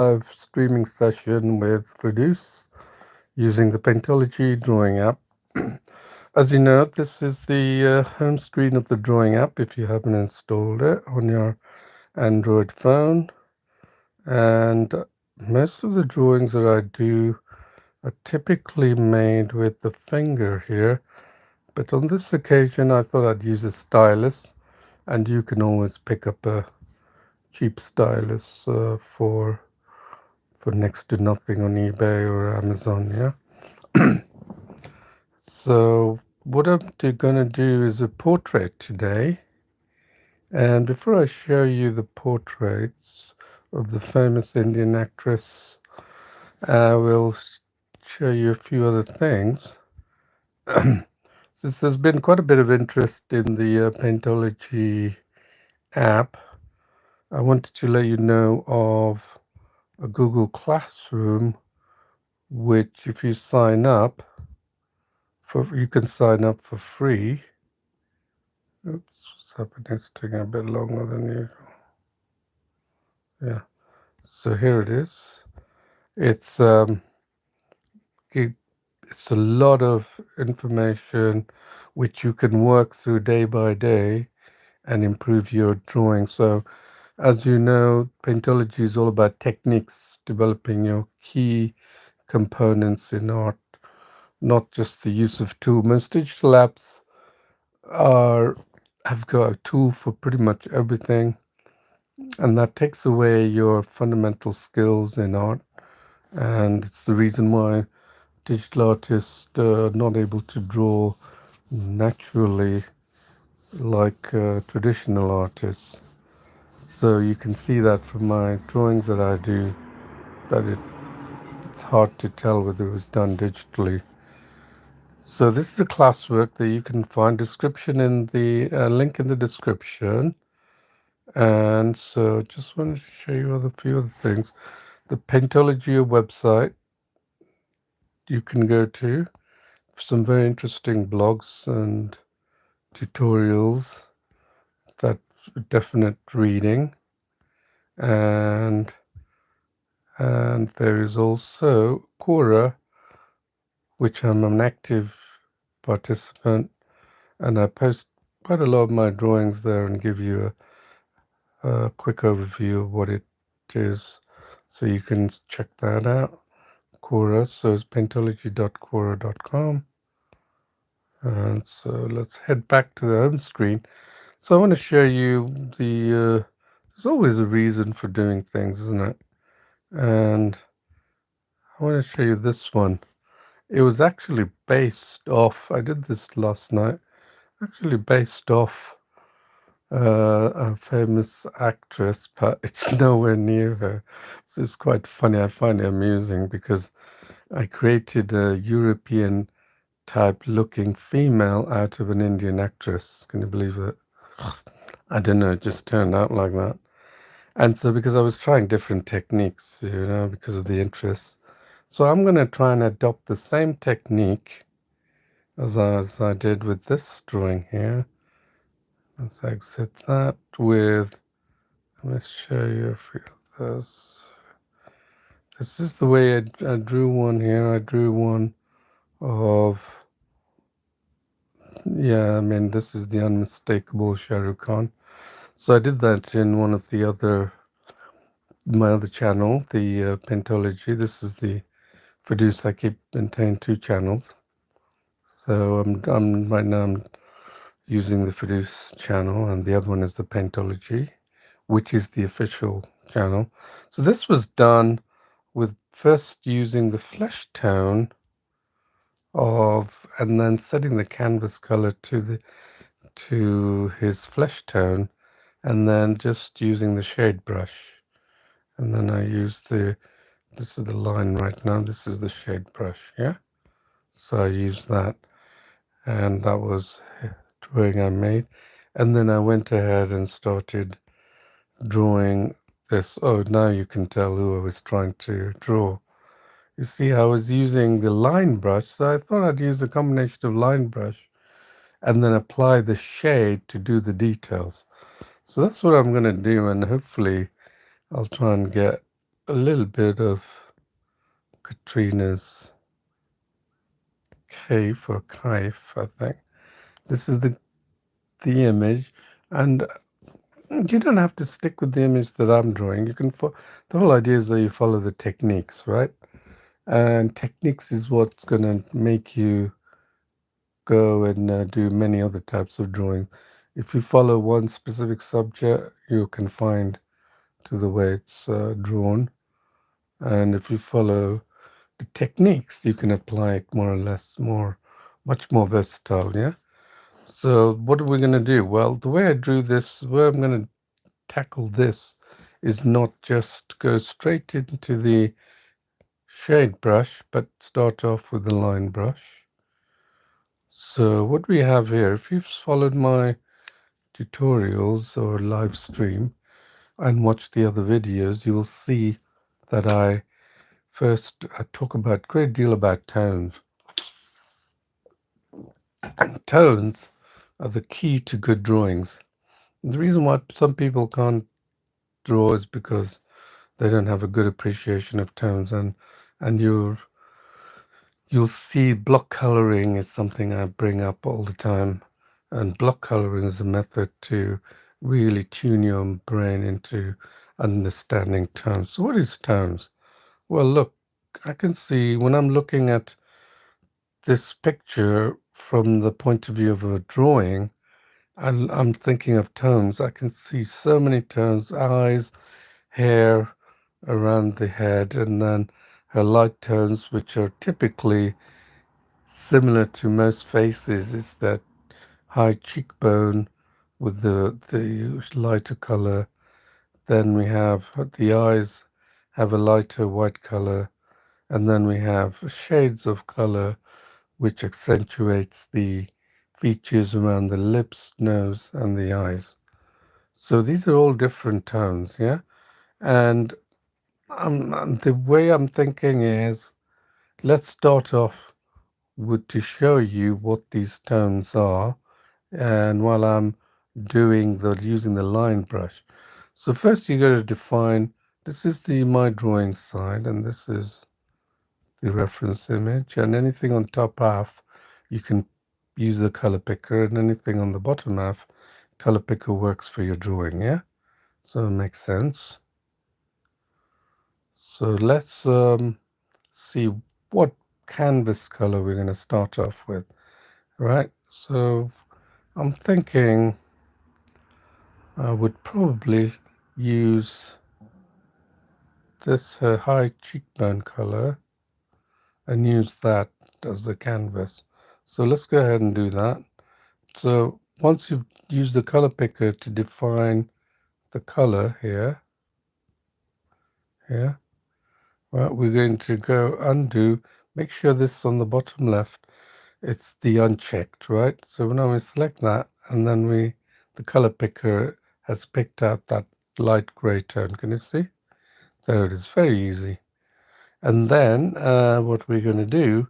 live streaming session with Reduce using the Paintology drawing app. As you know, this is the home screen of the drawing app if you haven't installed it on your Android phone. And most of the drawings that I do are typically made with the finger here. But on this occasion, I thought I'd use a stylus, and you can always pick up a cheap stylus for next to nothing on eBay or Amazon, yeah. So what I'm gonna do is a portrait today, and before I show you the portraits of the famous Indian actress, I will show you a few other things. Since there's been quite a bit of interest in the Paintology app, I wanted to let you know of a Google Classroom, which if you sign up, you can sign up for free. Oops, what's happening? It's taking a bit longer than usual. Yeah, so here it is. It's it's a lot of information which you can work through day by day and improve your drawing. So, as you know, Paintology is all about techniques, developing your key components in art, not just the use of tool. Most digital apps are have got a tool for pretty much everything, and that takes away your fundamental skills in art. And it's the reason why digital artists are not able to draw naturally like traditional artists. So you can see that from my drawings that I do, that it's hard to tell whether it was done digitally. So this is a classwork that you can find description in the link in the description. And so just wanted to show you a few other things. The Paintology website you can go to for some very interesting blogs and tutorials. That's definite reading. And there is also Quora, which I'm an active participant, and I post quite a lot of my drawings there and give you a quick overview of what it is, so you can check that out. Quora, so it's paintology.quora.com. And so let's head back to the home screen. So I want to show you there's always a reason for doing things, isn't it? And I want to show you this one. It was actually based off, I did this last night, actually based off a famous actress, but it's nowhere near her. So it's quite funny. I find it amusing because I created a European type looking female out of an Indian actress. Can you believe it? I don't know, it just turned out like that. And so because I was trying different techniques, because of the interest. So I'm going to try and adopt the same technique as I did with this drawing here. Let's exit that with, let's show you a few of those. This is the way I drew one here. I drew one of, yeah, I mean, this is the unmistakable Shah Rukh Khan. So I did that in one of my other channel, the Paintology. This is the Produce. I keep maintain two channels. So I'm right now I'm using the Produce channel, and the other one is the Paintology, which is the official channel. So this was done with first using the flesh tone and then setting the canvas color to his flesh tone, and then just using the shade brush. And then I use this is the line right now, this is the shade brush, yeah? So I used that, and that was a drawing I made. And then I went ahead and started drawing this. Oh, now you can tell who I was trying to draw. You see, I was using the line brush, so I thought I'd use a combination of line brush and then apply the shade to do the details. So that's what I'm going to do, and hopefully I'll try and get a little bit of Katrina's Kaif or Kaif, I think. This is the image, and you don't have to stick with the image that I'm drawing. You can the whole idea is that you follow the techniques, right? And techniques is what's going to make you go and do many other types of drawing. If you follow one specific subject, you can find to the way it's drawn. And if you follow the techniques, you can apply it more or less, much more versatile, yeah? So what are we going to do? Well, the way I drew this, where I'm going to tackle this is not just go straight into the shade brush, but start off with the line brush. So what we have here, if you've followed my tutorials or live stream and watched the other videos, you will see that I talk about great deal about tones. And tones are the key to good drawings. The reason why some people can't draw is because they don't have a good appreciation of tones, and you'll see block coloring is something I bring up all the time, and block coloring is a method to really tune your brain into understanding tones. So what is tones? Well, look, I can see when I'm looking at this picture from the point of view of a drawing, and I'm thinking of tones. I can see so many tones: eyes, hair around the head, and then her light tones, which are typically similar to most faces, is that high cheekbone with the lighter color. Then we have the eyes have a lighter white color, and then we have shades of color which accentuates the features around the lips, nose, and the eyes. So these are all different tones, yeah? And the way I'm thinking is, let's start off with to show you what these tones are, and while I'm using the line brush. So first you got to define, this is the my drawing side, and this is the reference image, and anything on top half you can use the color picker, and anything on the bottom half, color picker works for your drawing, yeah? So it makes sense. So let's see what canvas color we're going to start off with, right? So I'm thinking I would probably use this high cheekbone color and use that as the canvas. So let's go ahead and do that. So once you've used the color picker to define the color here, well, we're going to go undo, make sure this on the bottom left, it's the unchecked, right? So now we select that, and then the color picker has picked out that light gray tone. Can you see? There it is, very easy. And then what we're going to do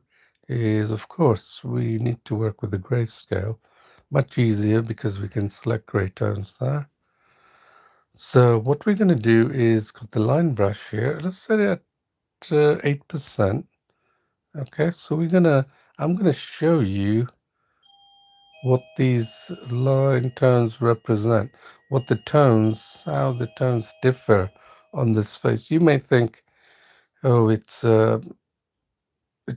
is, of course, we need to work with the grayscale. Much easier because we can select gray tones there. So what we're going to do is got the line brush here. Let's set it at 8%. Okay, so I'm gonna show you what these line tones represent, how the tones differ on this face. You may think, oh, it's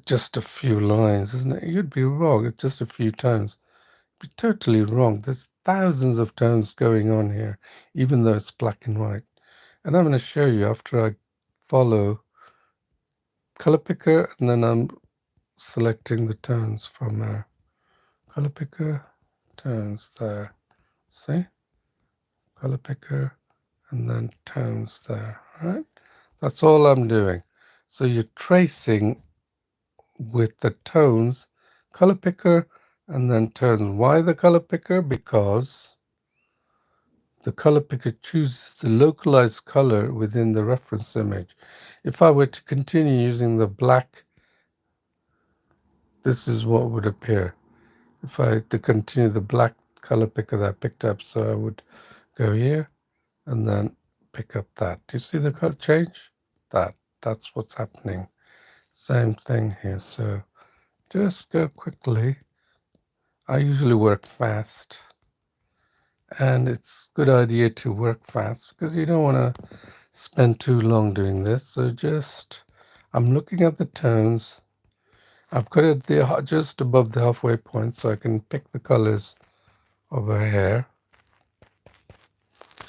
just a few lines, isn't it? You'd be wrong. It's just a few tones. You'd be totally wrong. There's thousands of tones going on here, even though it's black and white. And I'm going to show you after I follow color picker, and then I'm selecting the tones from there. Color picker, tones there. See? Color picker, and then tones there. Right? That's all I'm doing. So you're tracing with the tones, color picker, and then tones. Why the color picker? Because the color picker chooses the localized color within the reference image. If I were to continue using the black, this is what would appear. If I had to continue the black color picker that I picked up, so I would go here and then pick up that. Do you see the color change? that. That's what's happening. Same thing here. So just go quickly. I usually work fast, and it's a good idea to work fast because you don't want to spend too long doing this. So I'm looking at the tones. I've got it there just above the halfway point, so I can pick the colors of her hair.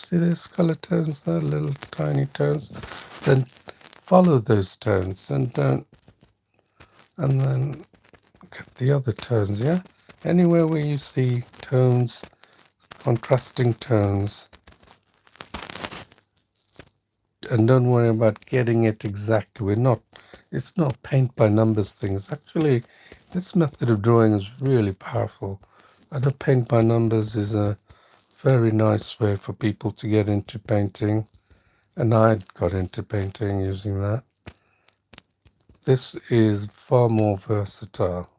See those color tones there, little tiny tones? Then follow those tones and then get the other tones, yeah? Anywhere where you see tones, contrasting tones, and don't worry about getting it exactly. It's not paint by numbers things. Actually, this method of drawing is really powerful. I know paint by numbers is a very nice way for people to get into painting, and I got into painting using that. This is far more versatile.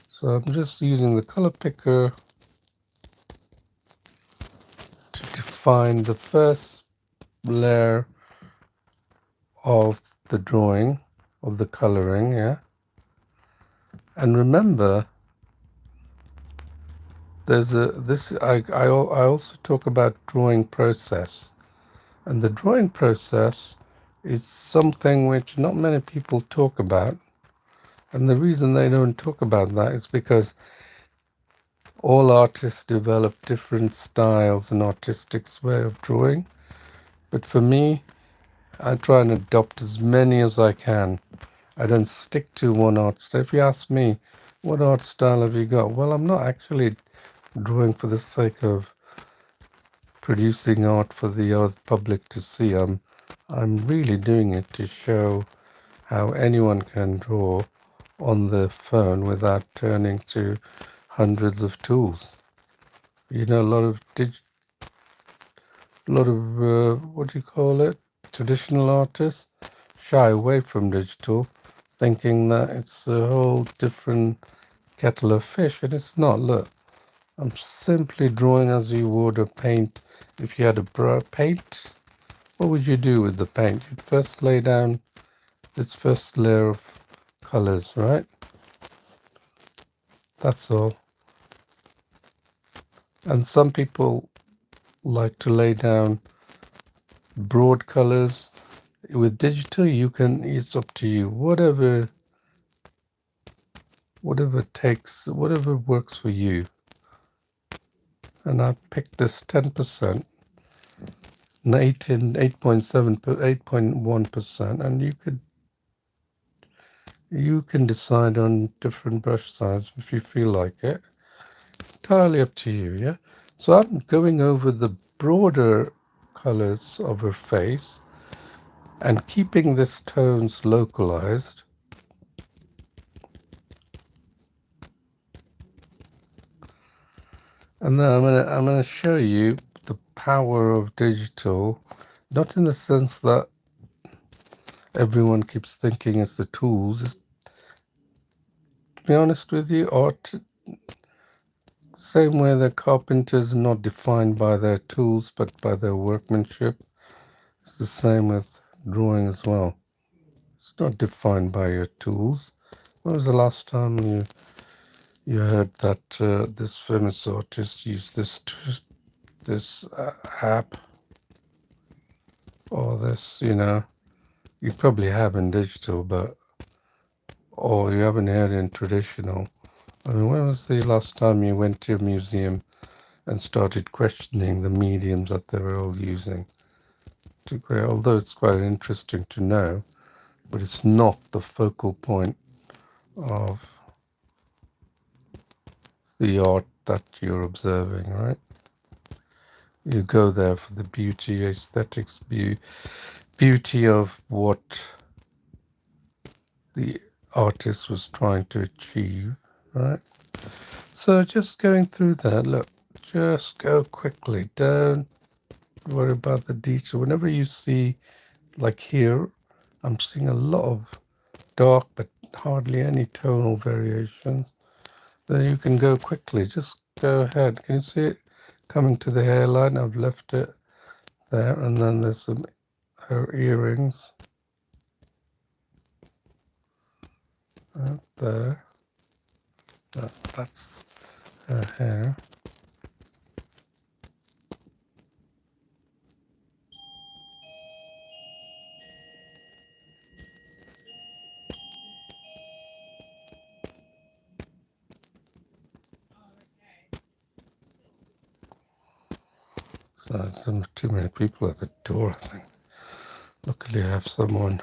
So I'm just using the color picker to define the first layer of the drawing, of the coloring, yeah? And remember, I also talk about drawing process. And the drawing process is something which not many people talk about. And the reason they don't talk about that is because all artists develop different styles and artistic way of drawing. But for me, I try and adopt as many as I can. I don't stick to one art style. If you ask me, what art style have you got? Well, I'm not actually drawing for the sake of producing art for the public to see. I'm really doing it to show how anyone can draw on their phone without turning to hundreds of tools. You know, what do you call it? Traditional artists shy away from digital, thinking that it's a whole different kettle of fish, and it's not. Look, I'm simply drawing as you would a paint. If you had a paint, what would you do with the paint? You'd first lay down this first layer of colors, right? That's all. And some people like to lay down broad colors. With digital, it's up to you. Whatever whatever works for you. And I picked this 10%, 8.7, 8.1%, and you can decide on different brush size if you feel like it. Entirely up to you, yeah? So I'm going over the broader colors of her face and keeping this tones localized. And then I'm gonna show you the power of digital, not in the sense that everyone keeps thinking it's the tools. To be honest with you, art, same way that carpenters are not defined by their tools but by their workmanship, it's the same with drawing as well. It's not defined by your tools. When was the last time you heard that this famous artist used this app or this? You probably have in digital, or you haven't heard in traditional. I mean, when was the last time you went to a museum and started questioning the mediums that they were all using to create? Although it's quite interesting to know, but it's not the focal point of the art that you're observing, right? You go there for the beauty, aesthetics, beauty of what the artist was trying to achieve, right? So just going through that, look, just go quickly. Don't worry about the detail. Whenever you see, like here, I'm seeing a lot of dark but hardly any tonal variations. Then you can go quickly. Just go ahead. Can you see it? coming to the hairline. I've left it there, and then there's some her earrings out there. That's her hair. So there's too many people at the door, I think. Luckily I have someone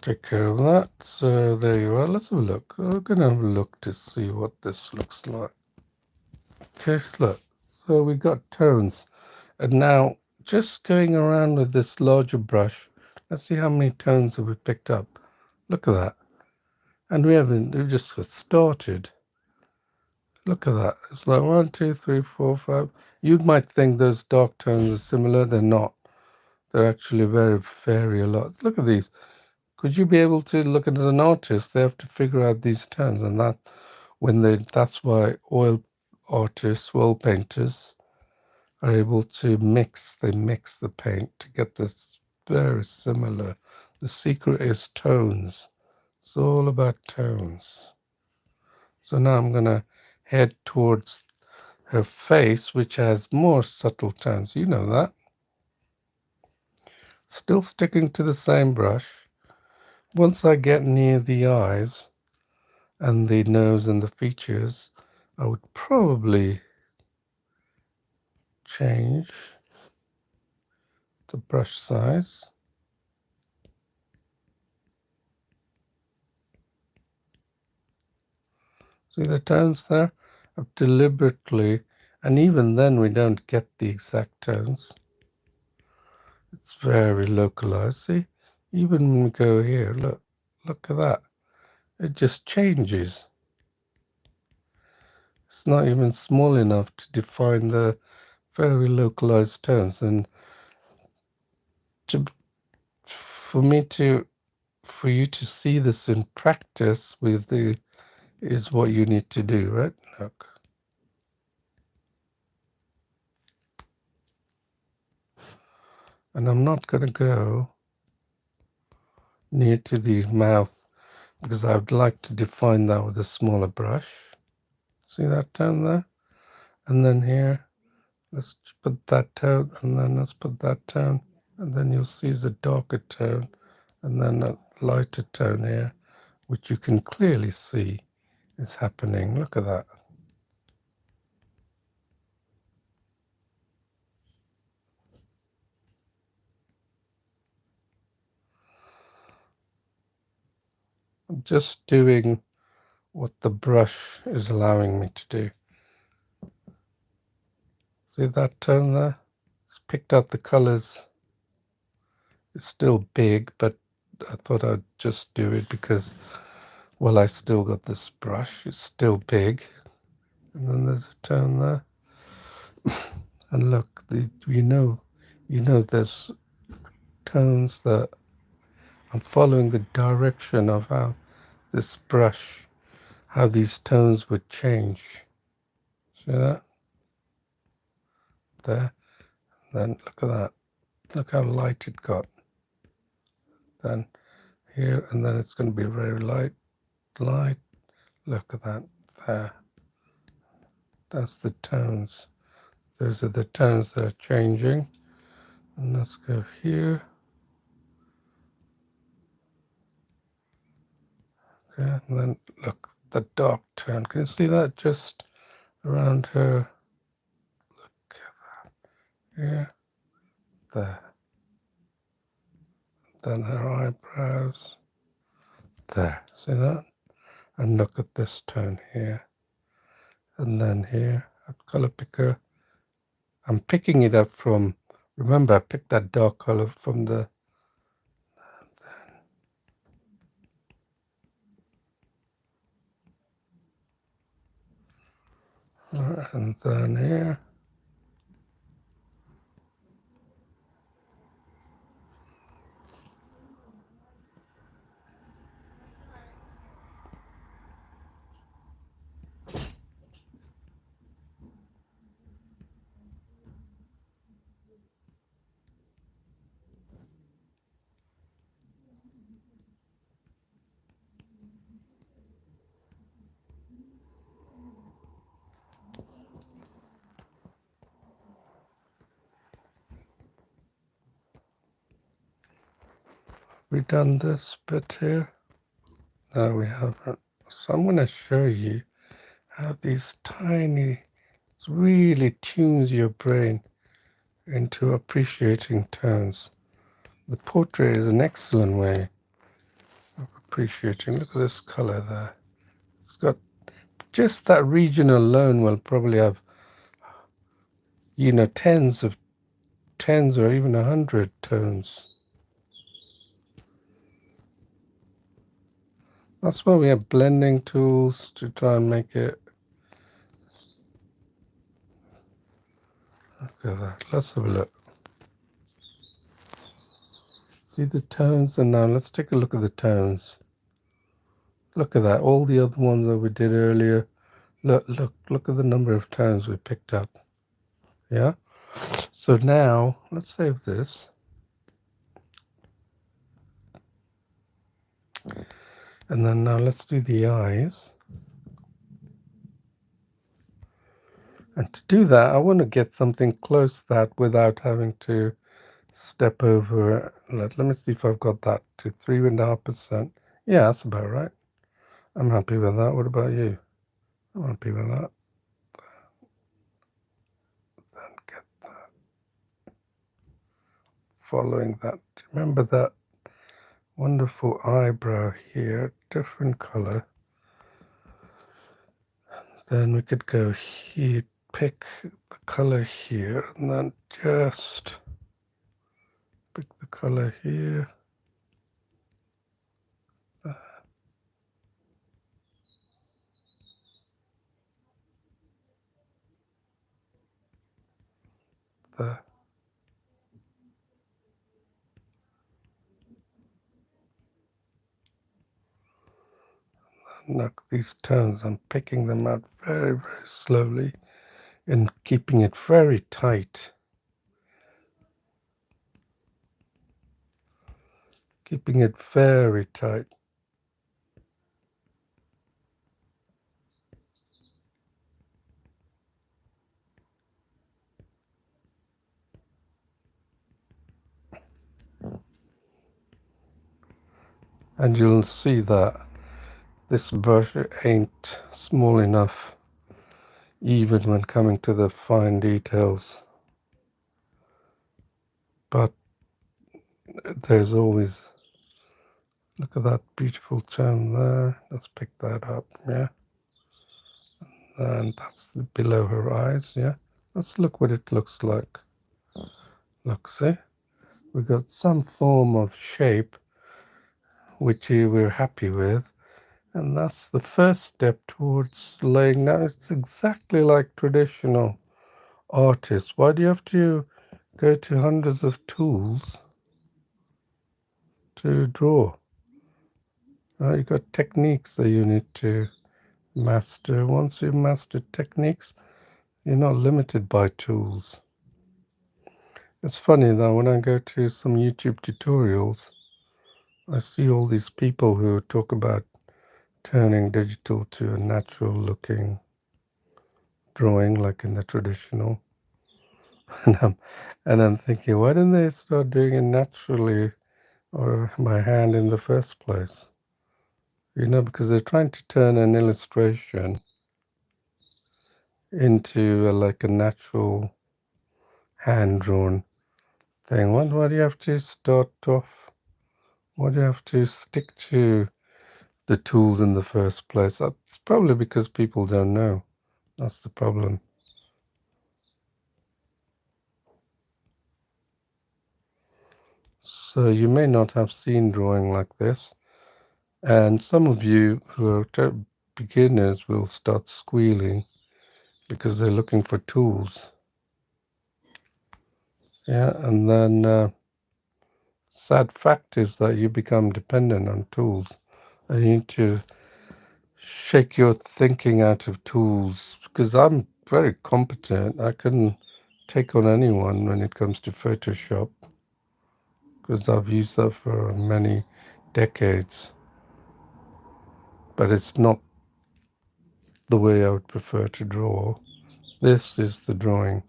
take care of that. So there you are. Let's have a look. We're going to have a look to see what this looks like. Okay, so look. So we got tones. And now just going around with this larger brush, let's see how many tones have we picked up. Look at that. And we've just got started. Look at that. It's like 1, 2, 3, 4, 5. You might think those dark tones are similar. They're not. They're actually vary a lot. Look at these. Could you be able to look at an artist? They have to figure out these tones, and that's why oil artists, oil painters, are able to mix. They mix the paint to get this very similar. The secret is tones. It's all about tones. So now I'm gonna head towards her face, which has more subtle tones. You know that. Still sticking to the same brush. Once I get near the eyes and the nose and the features, I would probably change the brush size. See the tones there? I've deliberately, and even then we don't get the exact tones. It's very localized. See, even when we go here, look at that. It just changes. It's not even small enough to define the very localized tones. And to, for you to see this in practice is what you need to do, right? Look. And I'm not going to go near to the mouth because I would like to define that with a smaller brush. See that tone there? And then here, let's put that tone, and then let's put that tone, and then you'll see the darker tone, and then a lighter tone here, which you can clearly see is happening. Look at that. I'm just doing what the brush is allowing me to do. See that tone there? It's picked out the colors. It's still big, but I thought I'd just do it because, well, I still got this brush. It's still big. And then there's a tone there. And look, you know there's tones that I'm following the direction of how this brush, how these tones would change. See that? There. Then look at that. Look how light it got. Then here, and then it's going to be very light. Look at that. There. That's the tones. Those are the tones that are changing. And let's go here. Okay, and then look, the dark tone. Can you see that just around her? Look at that. Here. There. Then her eyebrows. There. See that? And look at this tone here. And then here, at color picker. I'm picking it up from, remember I picked that dark color from the, and then here. we done this bit here? No, we haven't. So I'm going to show you how these tiny, it really tunes your brain into appreciating tones. The portrait is an excellent way of appreciating. Look at this color there. It's got just that region alone will probably have, tens or even 100 tones. That's why we have blending tools to try and make it. Look at that. Let's have a look. See the tones, and now let's take a look at the tones. Look at that. All the other ones that we did earlier. Look at the number of tones we picked up. Yeah. So now let's save this. And then now let's do the eyes. And to do that, I want to get something close to that without having to step over. Let me see if I've got that to 3.5%. Yeah, that's about right. I'm happy with that. What about you? I'm happy with that. Then get that. Following that. Remember that wonderful eyebrow here, different color. Then we could go here, pick the color here, and then just pick the color here. There. Look, these tones, I'm picking them out very, very slowly and keeping it very tight. Keeping it very tight. And you'll see that this brush ain't small enough even when coming to the fine details. But there's always, look at that beautiful tone there. Let's pick that up, yeah. And that's below her eyes, yeah. Let's look what it looks like. Look, see? We got some form of shape which we're happy with. And that's the first step towards laying down. It's exactly like traditional artists. Why do you have to go to hundreds of tools to draw? You've got techniques that you need to master. Once you've mastered techniques, you're not limited by tools. It's funny though, when I go to some YouTube tutorials, I see all these people who talk about turning digital to a natural looking drawing like in the traditional. And I'm thinking, why didn't they start doing it naturally or by hand in the first place? Because they're trying to turn an illustration into like a natural hand-drawn thing. Why do you have to start off? Why do you have to stick to the tools in the first place? That's probably because people don't know. That's the problem. So you may not have seen drawing like this, and some of you who are beginners will start squealing because they're looking for tools. Yeah, and then sad fact is that you become dependent on tools. And you need to shake your thinking out of tools because I'm very competent. I can take on anyone when it comes to Photoshop because I've used that for many decades. But it's not the way I would prefer to draw. This is the drawing.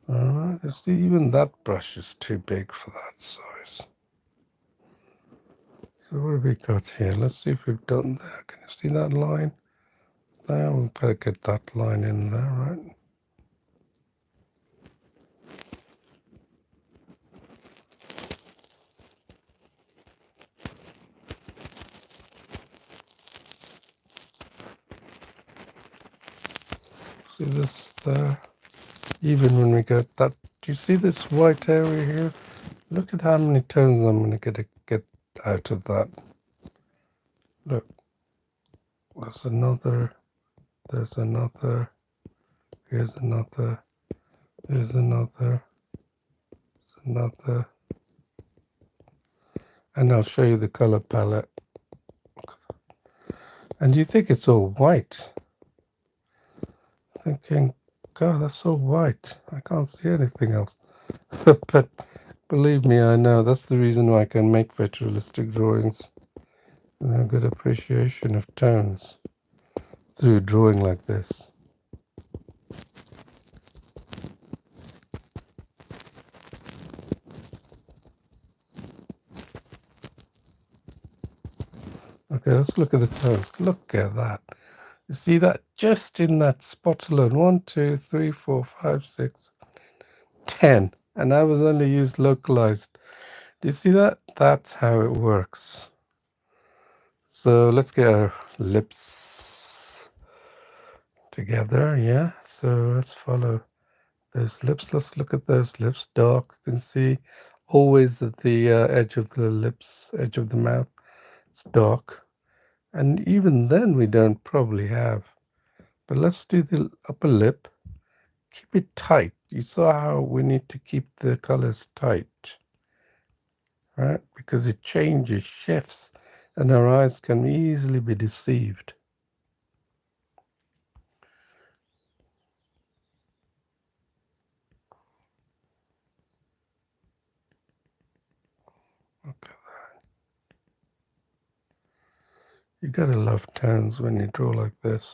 Alright, you see, even that brush is too big for that size. So what have we got here? Let's see if we've done there. Can you see that line? There, we'll better get that line in there, right? See this there? Even when we get that, do you see this white area here? Look at how many tones I'm going to get out of that. Look, there's another, here's another, here's another, there's another. And I'll show you the color palette. And you think it's all white. Thinking, God, that's so white. I can't see anything else. But believe me, I know. That's the reason why I can make photorealistic drawings. And have good appreciation of tones through drawing like this. Okay, let's look at the tones. Look at that. You see that just in that spot alone? 1, 2, 3, 4, 5, 6, 10. And I was only used localized. Do you see that? That's how it works. So let's get our lips together, yeah? So let's follow those lips. Let's look at those lips. Dark, you can see always at the edge of the lips, edge of the mouth, it's dark. And even then we don't probably have. But let's do the upper lip. Keep it tight. You saw how we need to keep the colors tight, right? Because it changes, shifts, and our eyes can easily be deceived. Look at that. You gotta love tones when you draw like this.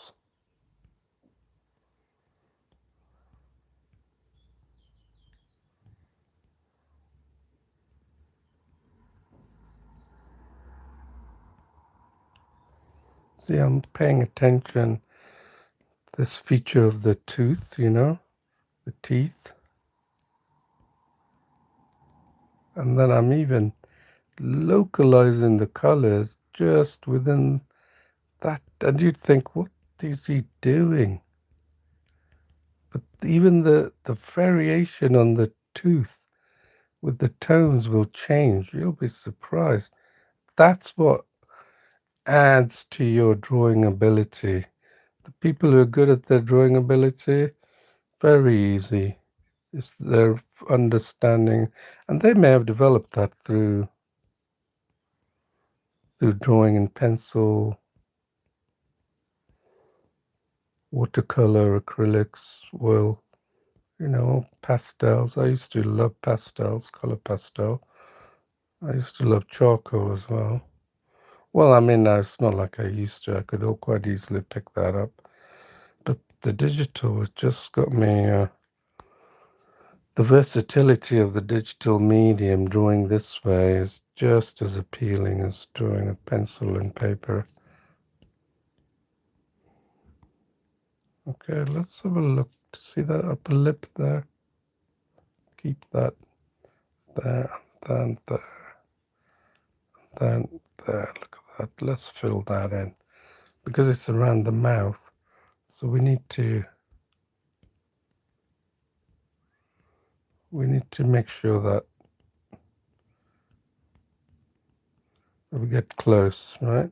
See, I'm paying attention this feature of the tooth, you know, the teeth. And then I'm even localizing the colors just within that. And you'd think, what is he doing? But even the variation on the tooth with the tones will change. You'll be surprised. That's what adds to your drawing ability. The people who are good at their drawing ability, very easy. It's their understanding, and they may have developed that through drawing in pencil, watercolor, acrylics, oil, you know, pastels. I used to love pastels, color pastel. I used to love charcoal as well. Well, I mean, it's not like I used to. I could all quite easily pick that up. But the digital has just got me, the versatility of the digital medium drawing this way is just as appealing as drawing a pencil and paper. Okay, let's have a look to see that upper lip there. Keep that there, and then there, then there. Look at that. Let's fill that in because it's around the mouth. So we need to make sure that we get close, right?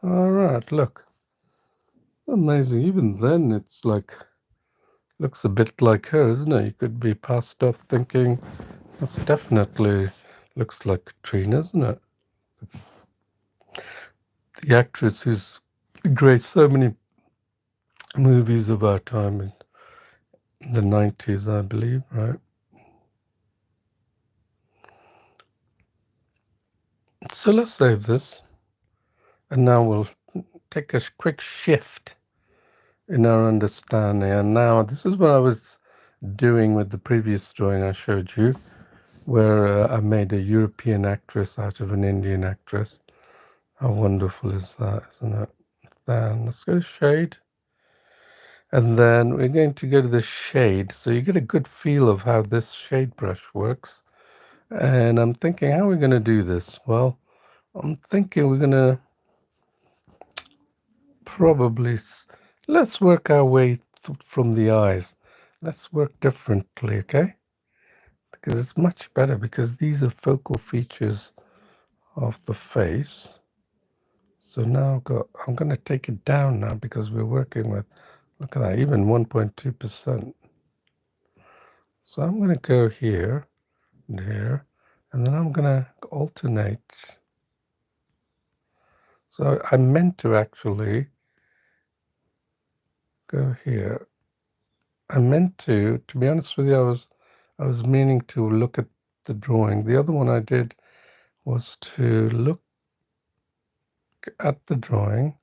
All right, look. Amazing. Even then, it's like, looks a bit like her, isn't it? You could be passed off thinking, that's definitely looks like Katrina, isn't it? The actress who's great. So many movies of our time in the 90s, I believe, right? So let's save this. And now we'll take a quick shift in our understanding. And now this is what I was doing with the previous drawing I showed you, where I made a European actress out of an Indian actress. How wonderful is that, isn't it? Then let's go to shade. And then we're going to go to the shade. So you get a good feel of how this shade brush works. And I'm thinking, how are we going to do this? Well, I'm thinking we're going to probably, let's work our way from the eyes. Let's work differently, okay? Because it's much better, because these are focal features of the face. So now I'm going to take it down now, because we're working with, look at that, even 1.2%. So I'm going to go here and here, and then I'm going to alternate. So I meant to actually go here. I meant to be honest with you, I was meaning to look at the drawing. The other one I did was to look at the drawing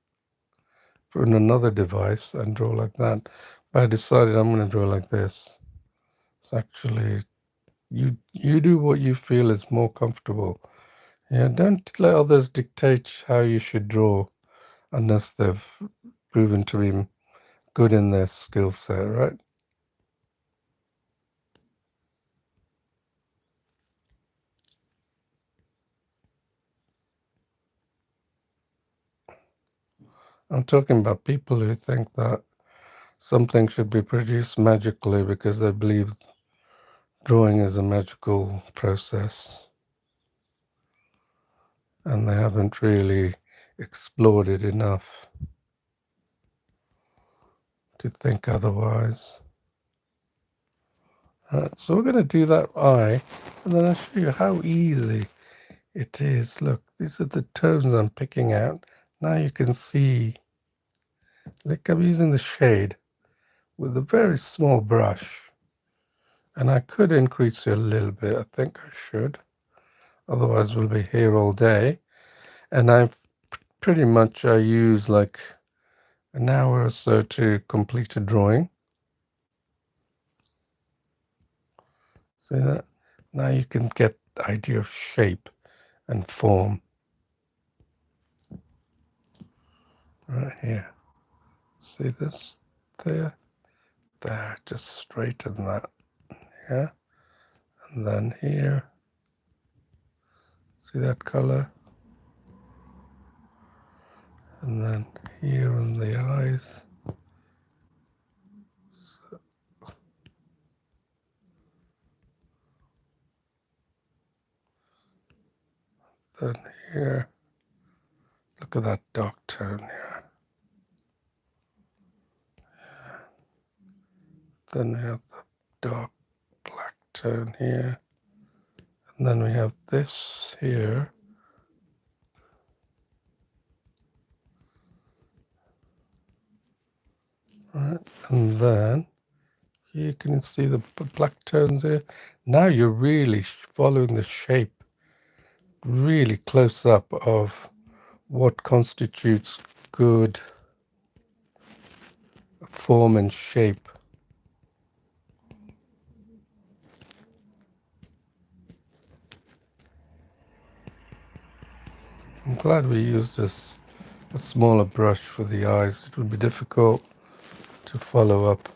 from another device and draw like that. But I decided I'm going to draw like this. It's actually, you do what you feel is more comfortable. Yeah, don't let others dictate how you should draw unless they've proven to be good in their skill set, right? I'm talking about people who think that something should be produced magically because they believe drawing is a magical process, and they haven't really explored it enough to think otherwise. So we're going to do that eye, and then I'll show you how easy it is. Look, these are the tones I'm picking out. Now you can see, like I'm using the shade with a very small brush, and I could increase it a little bit. I think I should, otherwise we'll be here all day. And pretty much I use like an hour or so to complete a drawing. See that? Now you can get the idea of shape and form right here. See this? There, just straighten that. Yeah, and then here, see that color? And then here on the eyes. So, then here, look at that dark tone here. Then we have the dark black tone here. And then we have this here. Right, and then you can see the black tones here. Now you're really following the shape really close up of what constitutes good form and shape. I'm glad we used a smaller brush for the eyes. It would be difficult to follow up.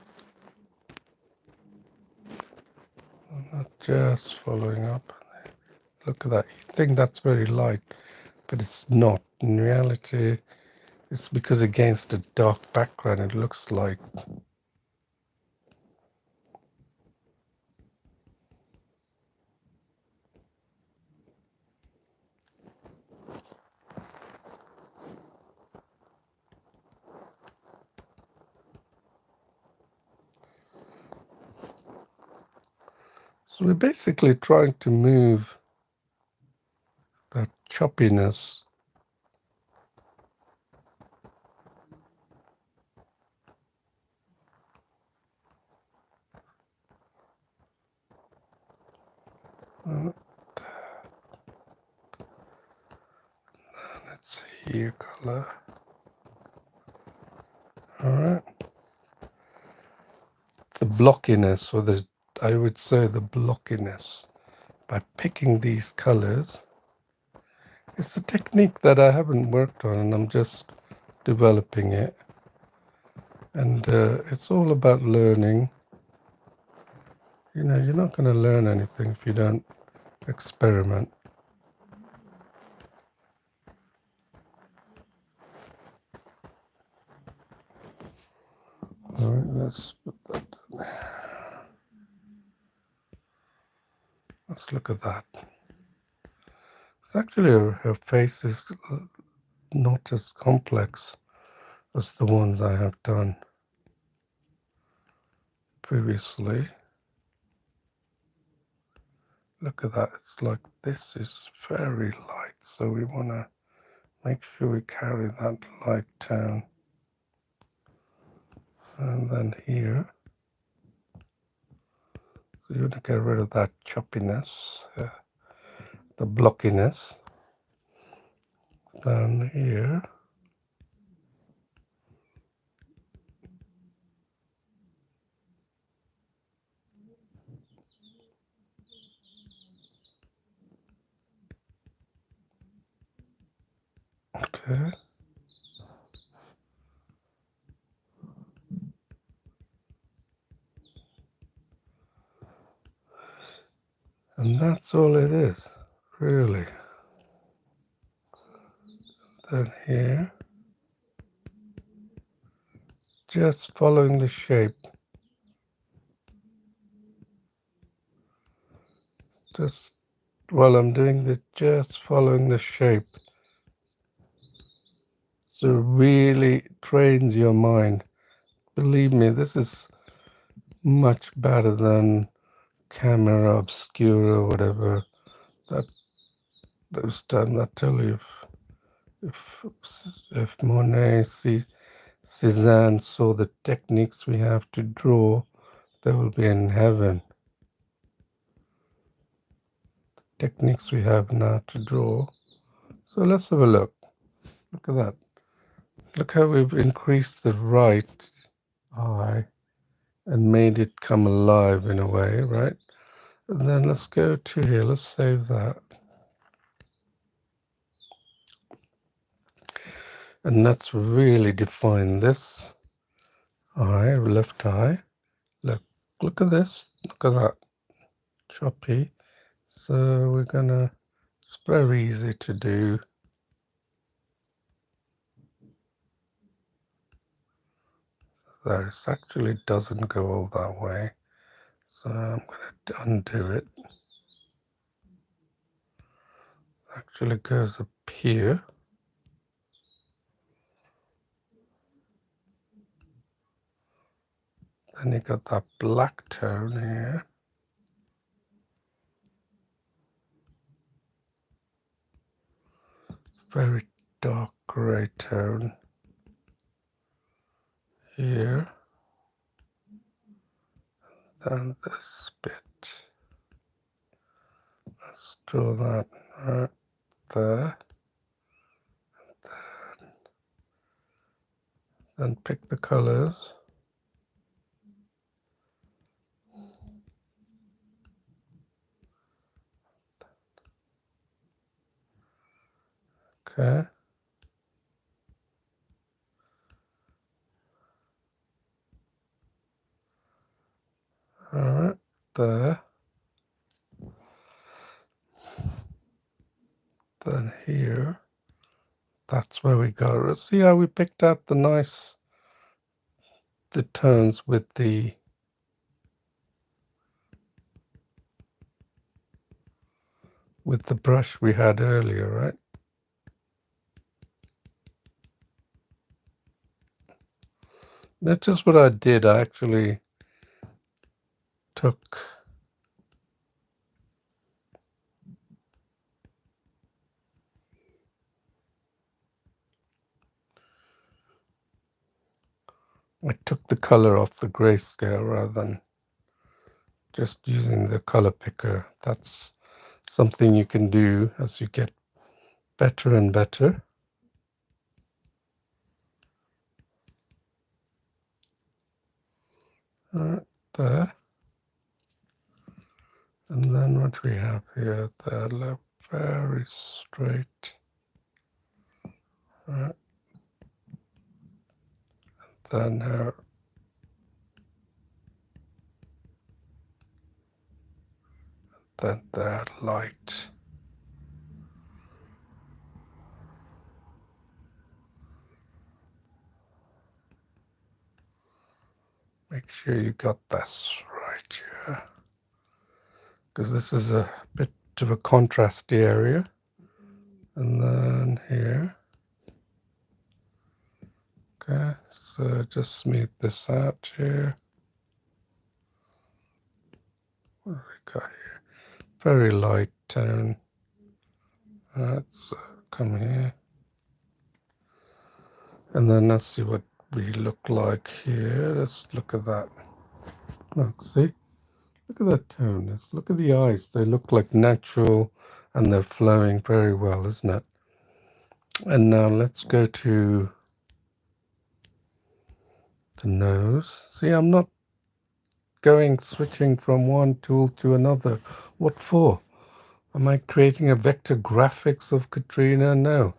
I'm not just following up. Look at that. You think that's very light, but it's not. In reality, it's because against a dark background it looks light. So we're basically trying to move that choppiness Let's here color. Alright. The blockiness, or the, I would say the blockiness, by picking these colors. It's a technique that I haven't worked on and I'm just developing it. And it's all about learning. You know, you're not going to learn anything if you don't experiment. Alright, let's put that down. Let's look at that. It's actually her face is not as complex as the ones I have done previously. Look at that, it's like this is very light, so we want to make sure we carry that light down. And then here, so you want to get rid of that choppiness, the blockiness. Then here, okay. And that's all it is, really. Then here, just following the shape. Just while I'm doing this, just following the shape. So really trains your mind. Believe me, this is much better than camera obscura or whatever. That those times I tell you, if Monet, Cézanne saw the techniques we have to draw, they will be in heaven. Techniques we have now to draw. So let's have a look. Look at that. Look how we've increased the right eye and made it come alive in a way, right? And then let's go to here. Let's save that. And let's really define this eye, left eye. Look at this. Look at that. Choppy. So we're gonna, it's very easy to do. This actually doesn't go all that way. So I'm gonna undo it. Actually goes up here. Then you got that black tone here. Very dark grey tone here. Then this bit. Let's draw that right there. Then pick the colors. Okay. Alright, there. Then here, that's where we go. See how we picked out the tones with the brush we had earlier, right? That's just what I did. I actually took the color off the grayscale rather than just using the color picker. That's something you can do as you get better and better. Right there. And then what we have here, they look very straight. Right. Then here, then they're light. Make sure you got this right here, because this is a bit of a contrasty area. And then here. Okay, so just smooth this out here. What have we got here? Very light tone. Let's come here. And then let's see what we look like here. Let's look at that. Look, see? Look at that tone. Look at the eyes. They look like natural and they're flowing very well, isn't it? And now let's go to the nose. See, I'm not switching from one tool to another. What for? Am I creating a vector graphics of Katrina? No.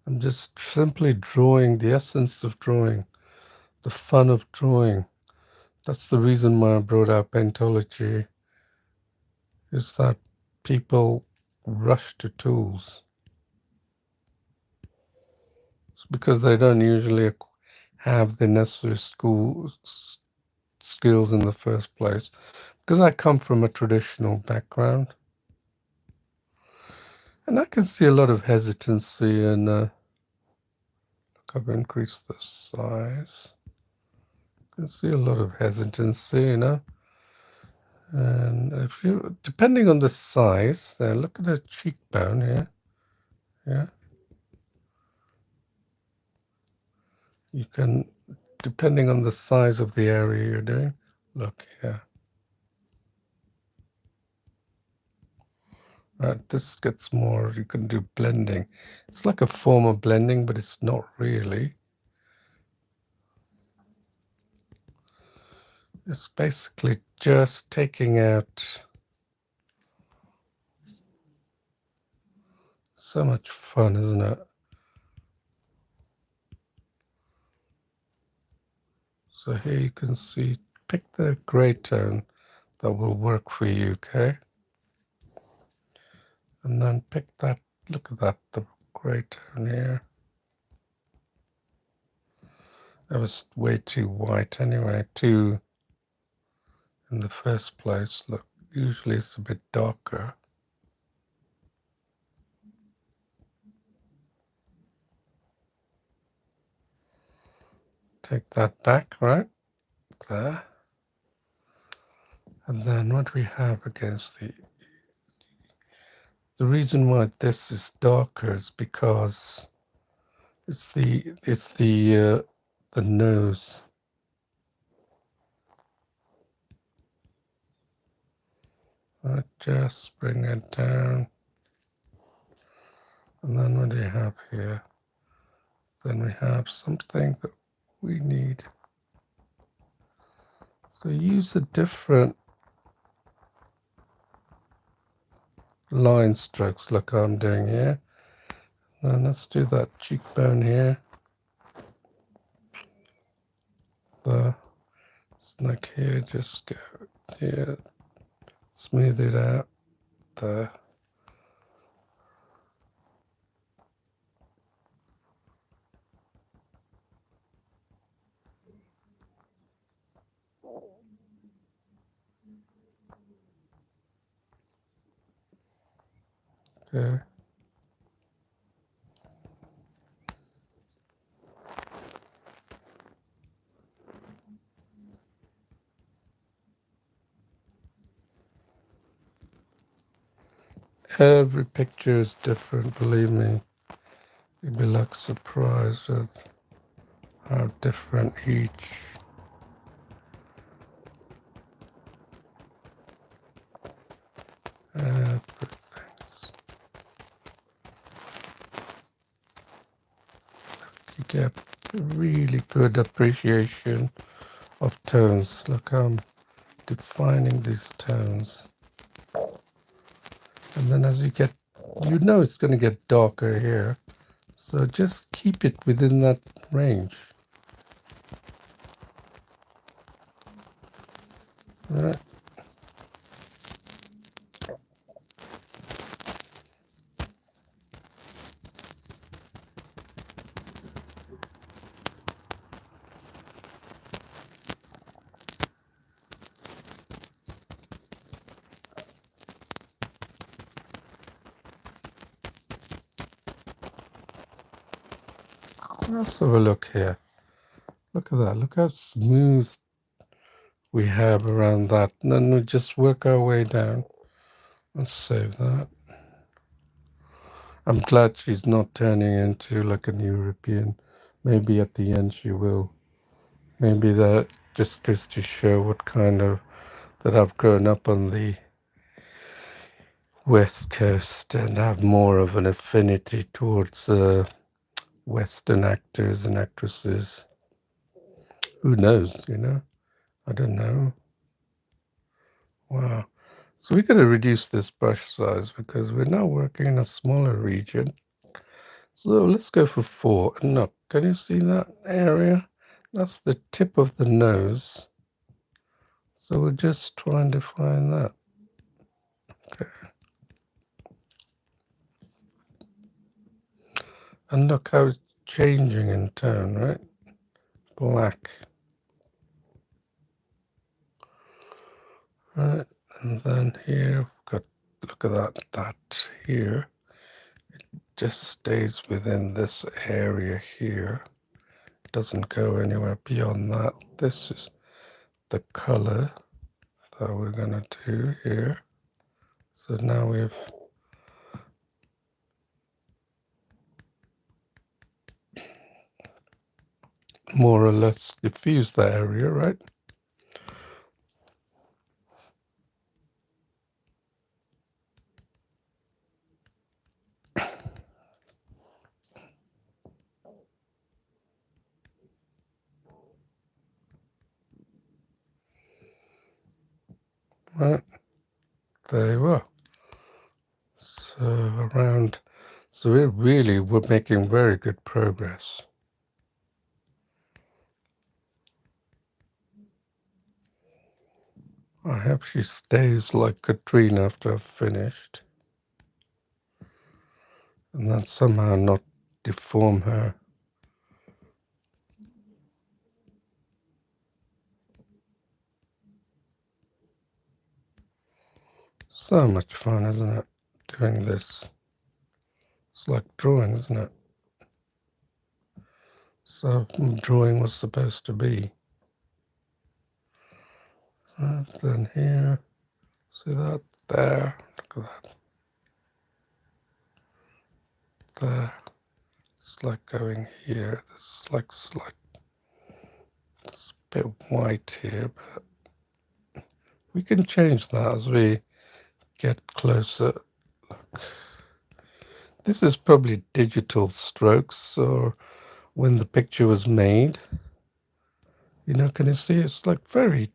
I'm just simply drawing, the essence of drawing, the fun of drawing. That's the reason why I brought out Paintology, is that people rush to tools. It's because they don't usually have the necessary skills in the first place. Because I come from a traditional background. And I can see a lot of hesitancy and look, I've increased the size. I can see a lot of hesitancy, you know. And if you, depending on the size, look at the cheekbone here. Yeah. You can, depending on the size of the area you're doing, look here. This gets more, you can do blending. It's like a form of blending, but it's not really. It's basically just taking out. So much fun, isn't it? So here you can see, pick the gray tone that will work for you, okay? And then pick that, look at that, the gray tone here. That was way too white anyway, too in the first place. Look, usually it's a bit darker. Take that back, right? There. And then what we have against the reason why this is darker is because it's the nose. I just bring it down. And then what do you have here? Then we have something that we need. So use a different line strokes like I'm doing here. And let's do that cheekbone here. The like here, just go here, smooth it out. There. Okay. Every picture is different, believe me. You'd be like surprised with how different each everything. get a really good appreciation of tones. Look how I'm defining these tones. And then as you get, you know it's going to get darker here. So just keep it within that range. All right. Let's have a look here. Look at that. Look how smooth we have around that. And then we just work our way down. Let's save that. I'm glad she's not turning into like an European. Maybe at the end she will. Maybe that just goes to show what kind of, that I've grown up on the West Coast and have more of an affinity towards Western actors and actresses. Who knows, you know? I don't know. Wow. So we're going to reduce this brush size because we're now working in a smaller region. So let's go for 4. And look, can you see that area? That's the tip of the nose. So we're just trying to find that. Okay. And look how it's changing in tone, right? Black. Right. And then here, we've got, look at that here. It just stays within this area here. It doesn't go anywhere beyond that. This is the color that we're going to do here. So now we've more or less diffused that area, right? Right, there you are. So around, so we're making very good progress. I hope she stays like Katrina after I've finished. And then somehow not deform her. So much fun, isn't it, doing this? It's like drawing, isn't it? So drawing was supposed to be. And then here, see that? There, look at that. There. It's like going here. This is like slight. It's a bit white here, but we can change that as we get closer. Look. This is probably digital strokes or when the picture was made. You know, can you see? It's like very,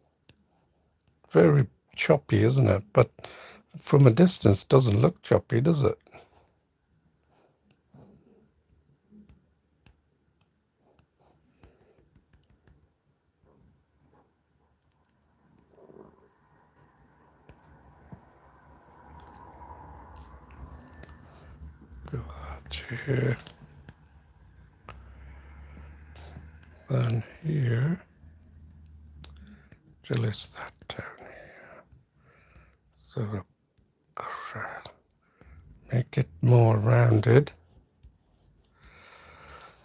very choppy, isn't it? But from a distance, it doesn't look choppy, does it? Look at that here. Then here, release that down here. So we'll make it more rounded.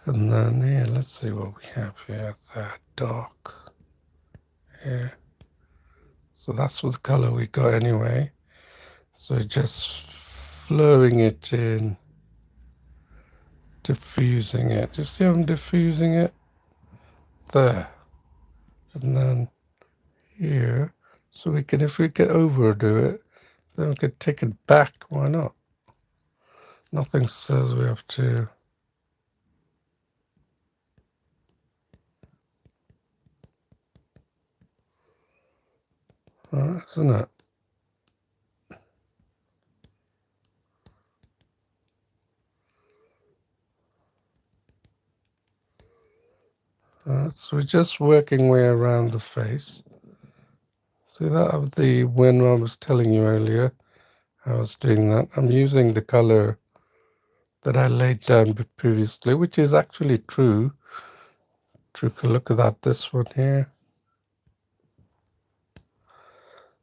And then here, let's see what we have here. That dark here. So that's what the color we got anyway. So just flowing it in, diffusing it. You see how I'm diffusing it? There. And then here. So we can, if we can overdo it, then we could take it back. Why not? Nothing says we have to. Isn't it? So we're just working way around the face. See that of the when I was telling you earlier, I was doing that. I'm using the color that I laid down previously, which is actually true. True. Look at that. This one here.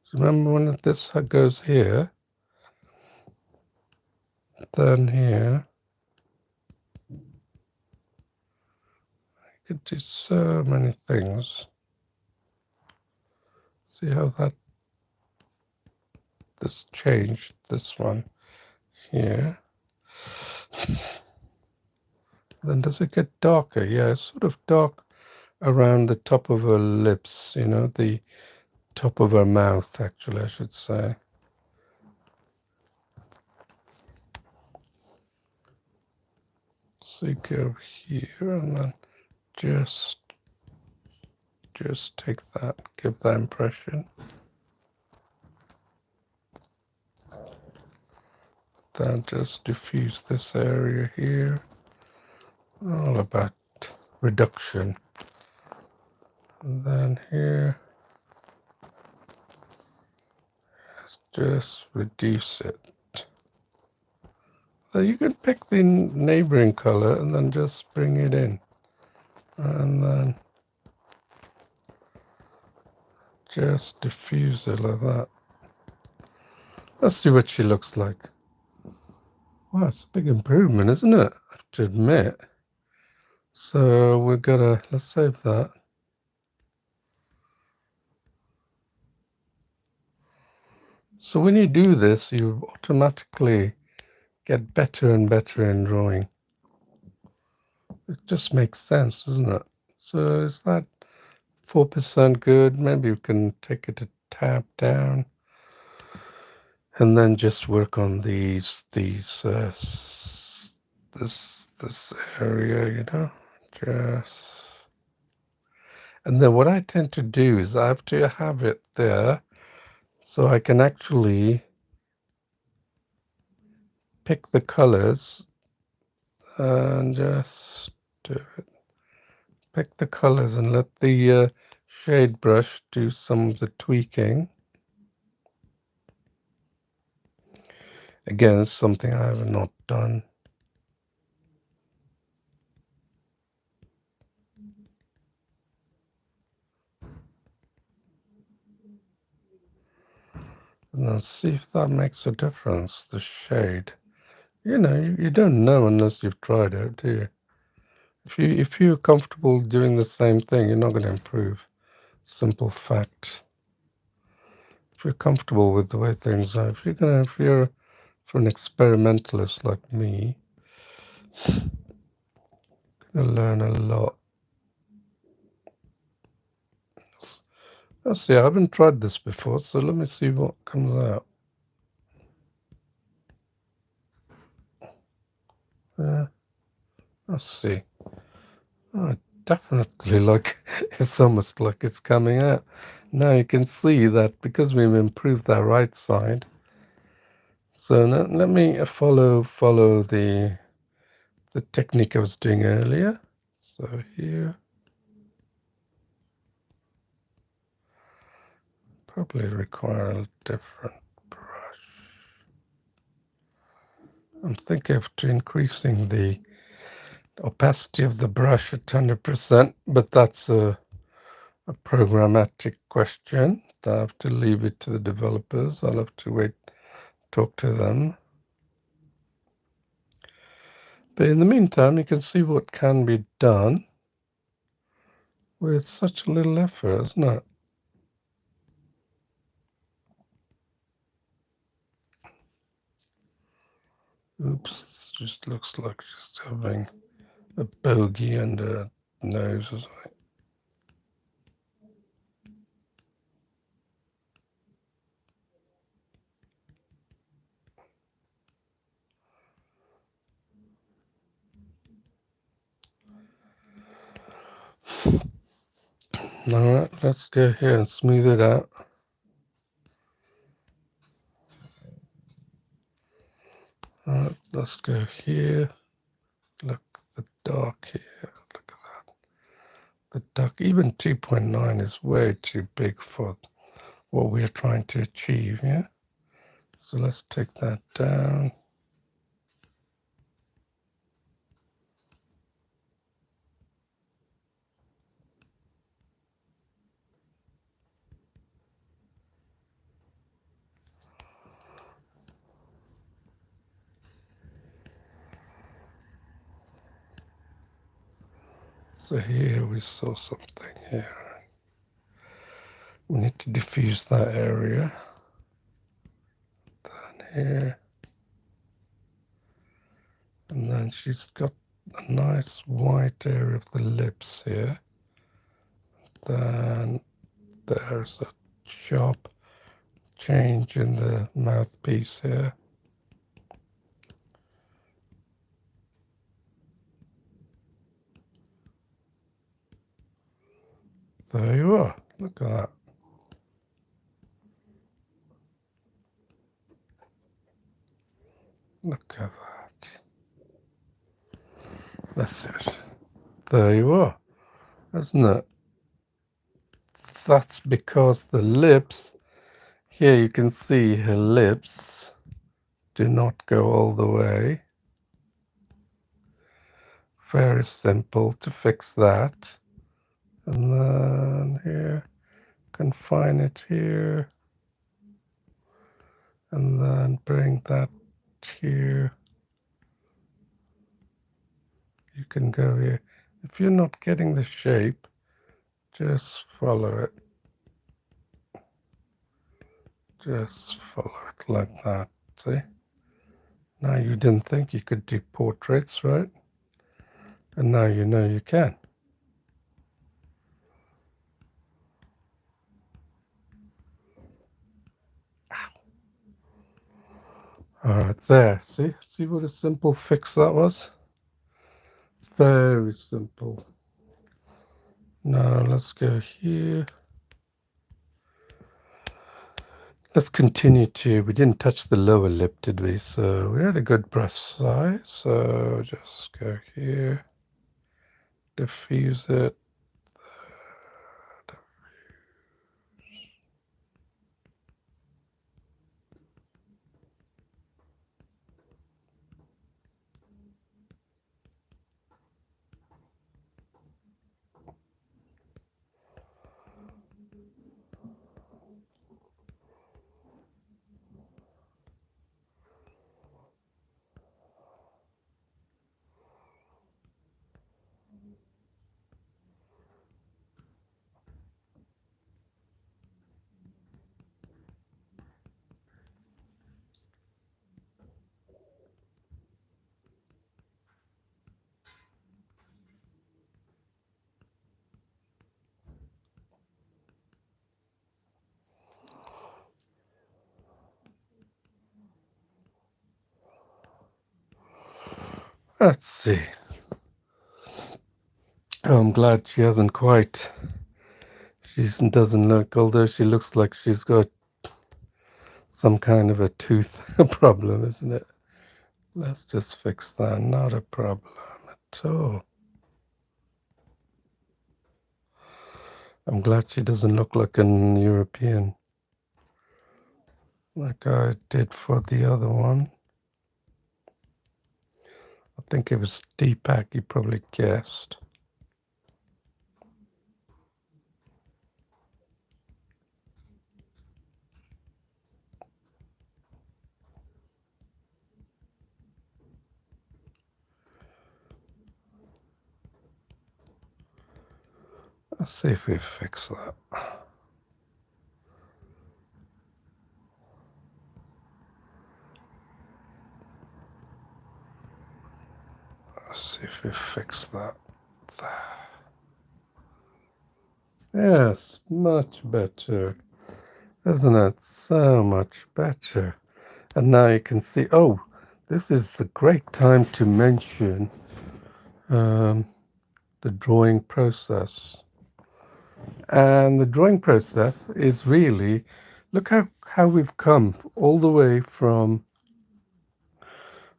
So remember when this goes here, then here. You could do so many things. See how that this changed this one here. Then does it get darker? Yeah, it's sort of dark around the top of her lips, you know, the top of her mouth, actually, I should say. So you go here and then just take that, give that impression. Then just diffuse this area here. All about reduction. And then here, let's just reduce it. So you can pick the neighboring color and then just bring it in. And then just diffuse it like that. Let's see what she looks like. Wow, it's a big improvement, isn't it? I have to admit. So we're gonna, let's save that. So when you do this, you automatically get better and better in drawing. It just makes sense, doesn't it? So is that 4% good? Maybe you can take it a tab down and then just work on this area, you know, just. And then what I tend to do is I have to have it there so I can actually pick the colors and just do it. Pick the colors and let the shade brush do some of the tweaking. Again, it's something I have not done. And then see if that makes a difference, the shade. You know, you don't know unless you've tried it, do you? If you're comfortable doing the same thing, you're not going to improve. Simple fact. If you're comfortable with the way things are, if you're for an experimentalist like me, you're going to learn a lot. Let's see, I haven't tried this before, so let me see what comes out. Let's see. Oh, definitely, like it's almost like it's coming out. Now you can see that because we've improved that right side. So now let me follow the technique I was doing earlier. So here, probably require a different brush. I'm thinking of increasing the opacity of the brush at 100%, but that's a programmatic question. I have to leave it to the developers. I'll have to wait, talk to them. But in the meantime, you can see what can be done with such a little effort, isn't it? Oops, just looks like just having a bogey under her nose or something. All right, let's go here and smooth it out. Alright, let's go here. Look, the dark here. Look at that. The dark, even 2.9 is way too big for what we're trying to achieve, yeah? So let's take that down. So here we saw something here. We need to diffuse that area. Then here. And then she's got a nice white area of the lips here. Then there's a sharp change in the mouthpiece here. There you are. Look at that. Look at that. That's it. There you are. Isn't it? That's because the lips, here you can see her lips do not go all the way. Very simple to fix that. And then here, confine it here. And then bring that here. You can go here. If you're not getting the shape, just follow it. Just follow it like that. See? Now you didn't think you could do portraits, right? And now you know you can. Alright, there. See what a simple fix that was? Very simple. Now let's go here. Let's continue to, we didn't touch the lower lip, did we? So we had a good brush size. So just go here, diffuse it. Let's see. Oh, I'm glad she hasn't quite. She doesn't look, although she looks like she's got some kind of a tooth problem, isn't it? Let's just fix that. Not a problem at all. I'm glad she doesn't look like an European like I did for the other one. I think it was Deepak, you probably guessed. Let's see if we fix that. Let's see if we fix that. Yes, much better. Isn't it so much better? And now you can see, oh, this is the great time to mention the drawing process. And the drawing process is really, look how we've come all the way from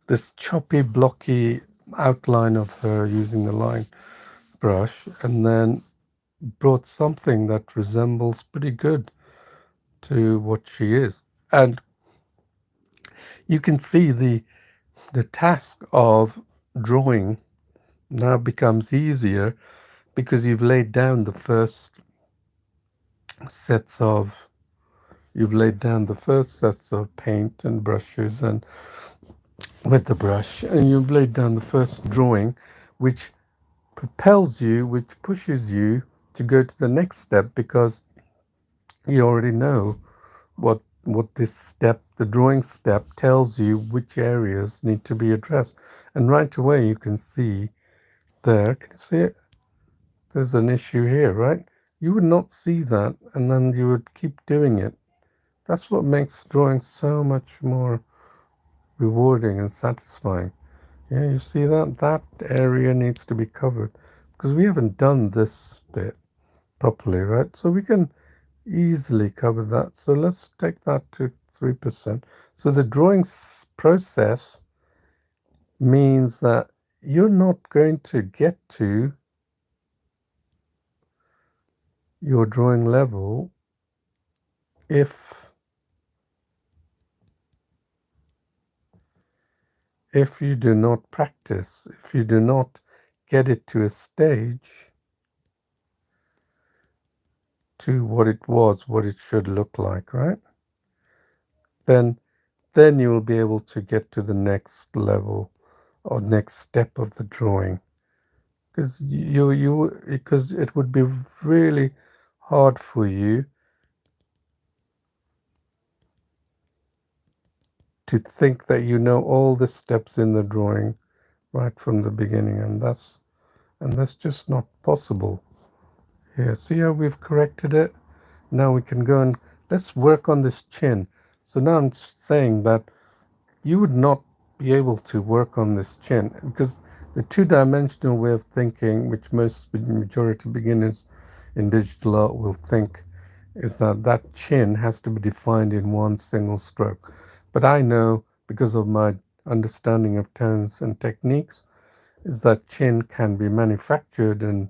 this choppy, blocky outline of her using the line brush, and then brought something that resembles pretty good to what she is. And you can see the task of drawing now becomes easier because sets of you've laid down the first sets of paint and brushes and with the brush, and you've laid down the first drawing, which which pushes you to go to the next step because you already know what this step, the drawing step, tells you which areas need to be addressed. And right away you can see there, can you see it? There's an issue here, right? You would not see that, and then you would keep doing it. That's what makes drawing so much more rewarding and satisfying. Yeah, you see that? That area needs to be covered because we haven't done this bit properly, right? So we can easily cover that. So let's take that to 3%. So the drawing process means that you're not going to get to your drawing level if you do not practice, if you do not get it to a stage to what it should look like, right? Then you will be able to get to the next level or next step of the drawing. Because it would be really hard for you to think that you know all the steps in the drawing right from the beginning, and that's just not possible. Here, see how we've corrected it? Now we can go and let's work on this chin. So now I'm saying that you would not be able to work on this chin because the two-dimensional way of thinking, which majority beginners in digital art will think, is that chin has to be defined in one single stroke. But I know, because of my understanding of tones and techniques, is that chin can be manufactured and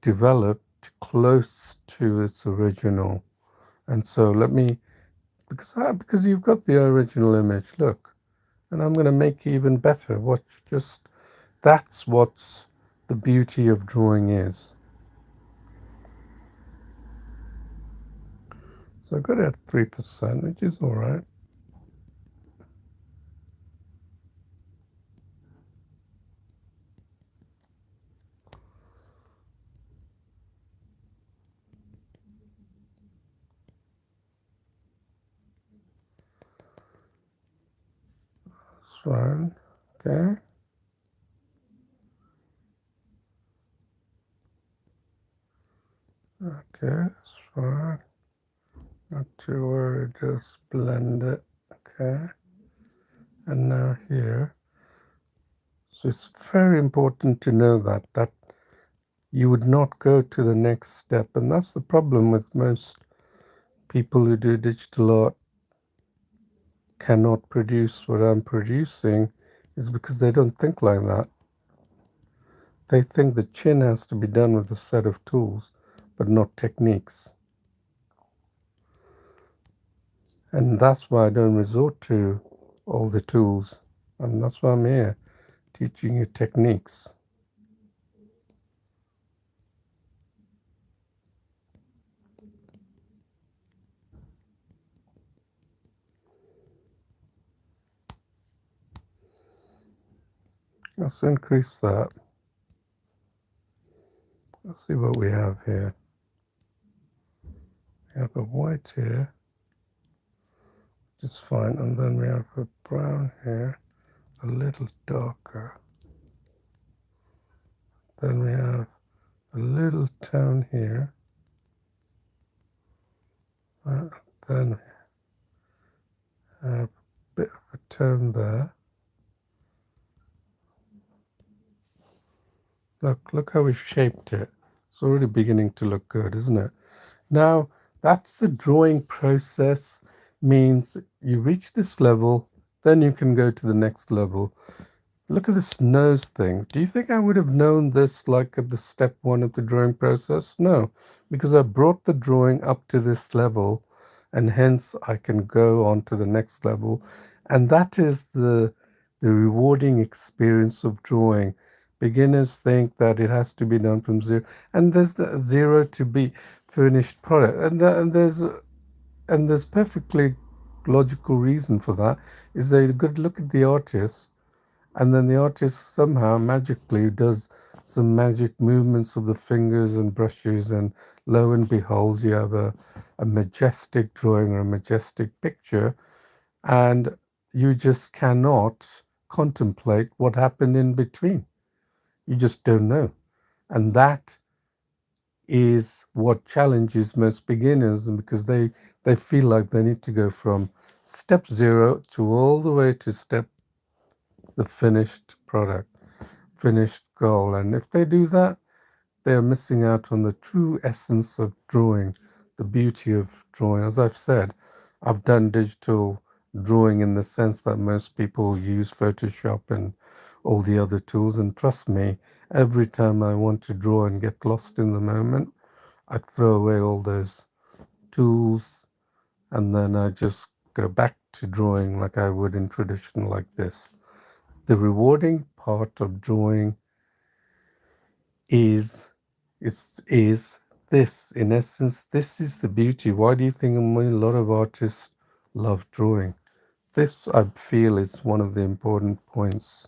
developed close to its original. And so let me, because you've got the original image, look, and I'm going to make it even better. That's what's the beauty of drawing is. So I got it at 3%, which is all right. That's fine. Okay. Okay, that's fine. Not too worried, just blend it. Okay. And now here. So it's very important to know that you would not go to the next step. And that's the problem with most people who do digital art cannot produce what I'm producing, is because they don't think like that. They think the chin has to be done with a set of tools, but not techniques. And that's why I don't resort to all the tools. And that's why I'm here, teaching you techniques. Let's increase that. Let's see what we have here. We have a white here, which is fine. And then we have a brown here, a little darker. Then we have a little tone here. Then we have a bit of a tone there. Look how we've shaped it. It's already beginning to look good, isn't it? Now, that's the drawing process. Means you reach this level, Then you can go to the next level. Look at this nose thing. Do you think I would have known this like at the step one of the drawing process? No, because I brought the drawing up to this level and hence I can go on to the next level. And that is the rewarding experience of drawing. Beginners think that it has to be done from zero, and there's the zero to be finished product, and there's perfectly logical reason for that. Is that you could look at the artist, and then the artist somehow magically does some magic movements of the fingers and brushes, and lo and behold, you have a majestic drawing or a majestic picture, and you just cannot contemplate what happened in between. You just don't know. And that is what challenges most beginners, and because they feel like they need to go from step zero to all the way to step the finished product, finished goal. And if they do that, they are missing out on the true essence of drawing, the beauty of drawing. As I've said, I've done digital drawing in the sense that most people use Photoshop and all the other tools. And trust me, every time I want to draw and get lost in the moment, I throw away all those tools, and then I just go back to drawing like I would in tradition like this. The rewarding part of drawing is is this. In essence, this is the beauty. Why do you think a lot of artists love drawing? This, I feel, is one of the important points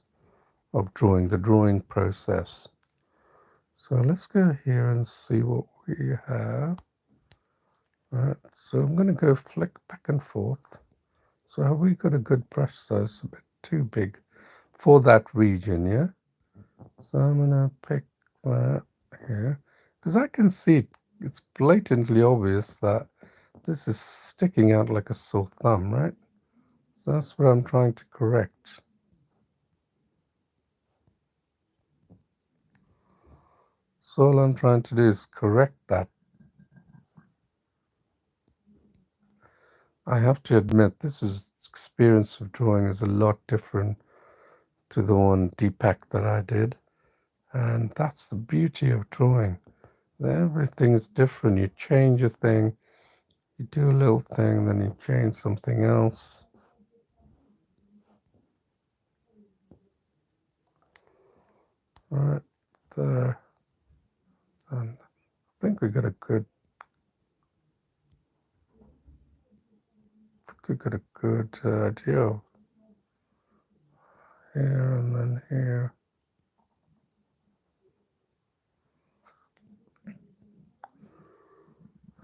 of drawing, the drawing process. So let's go here and see what we have. Right, so I'm going to go flick back and forth. So have we got a good brush size? A bit too big for that region, yeah? So I'm going to pick that here, because I can see it's blatantly obvious that this is sticking out like a sore thumb, right? So that's what I'm trying to correct. So all I'm trying to do is correct that. I have to admit, this experience of drawing is a lot different to the one Deepak that I did. And that's the beauty of drawing. Everything is different. You change a thing, you do a little thing, then you change something else. Right there. And I think we got a good. I think we got a good idea of here and then here.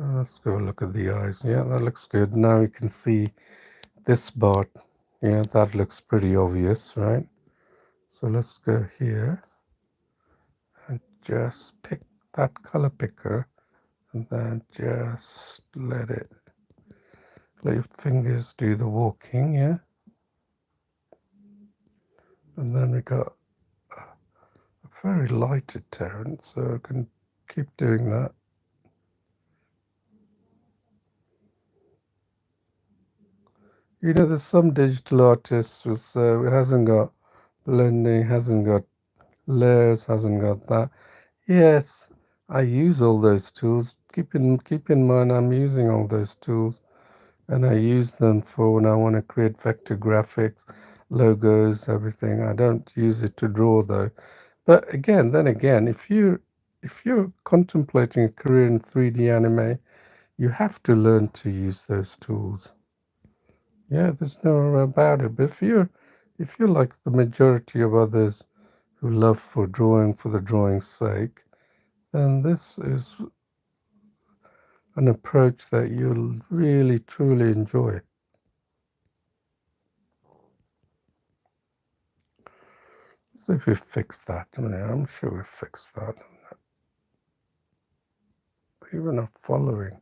Let's go look at the eyes. Yeah, that looks good. Now you can see this part. Yeah, that looks pretty obvious, right? So let's go here and just pick that color picker, and then just let your fingers do the walking, yeah? And then we got a very lighted terrain, so I can keep doing that. You know, there's some digital artists who say it hasn't got blending, hasn't got layers, hasn't got that. Yes, I use all those tools. Keep in mind I'm using all those tools, and I use them for when I want to create vector graphics, logos, everything. I don't use it to draw though. But then again, if you're contemplating a career in 3D anime, you have to learn to use those tools. Yeah, there's no about it. But if you're like the majority of others who love for drawing for the drawing's sake, then this is an approach that you'll really truly enjoy. So if we fix that, I'm sure we fixed that. Even not following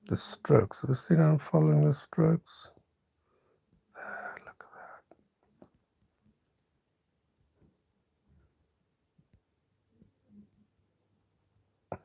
the strokes. Have you seen how I'm following the strokes? Look at that.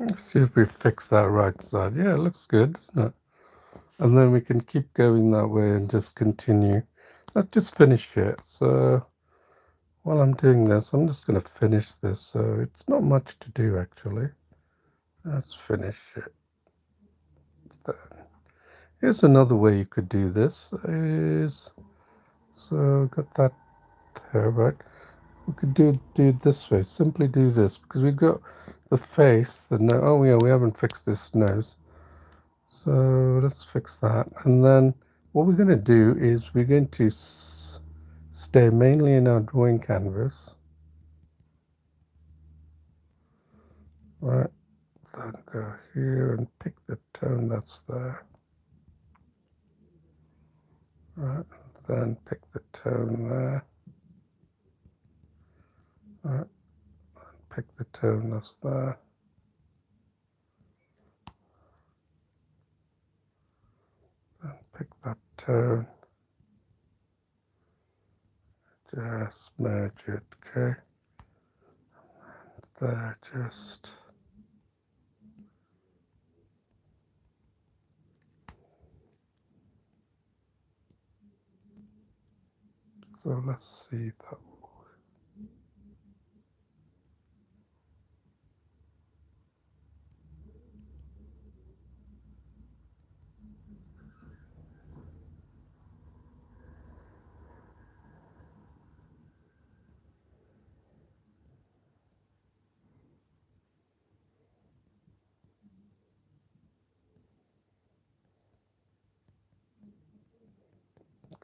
Let's see if we fix that right side. Yeah, it looks good, doesn't it? And then we can keep going that way and just continue. Let's just finish it. So while I'm doing this, I'm just going to finish this. So it's not much to do actually. Let's finish it. Here's another way you could do this. So got that there, right? We could do it this way. Simply do this because we've got the face. The nose. Oh yeah, we haven't fixed this nose. So let's fix that. And then what we're going to do is we're going to stay mainly in our drawing canvas. Right. Then go here and pick the tone that's there. Right. Then pick the tone there. Right. Pick the tone that's there. Then pick that tone. Just merge it, okay? There, just. So let's see that.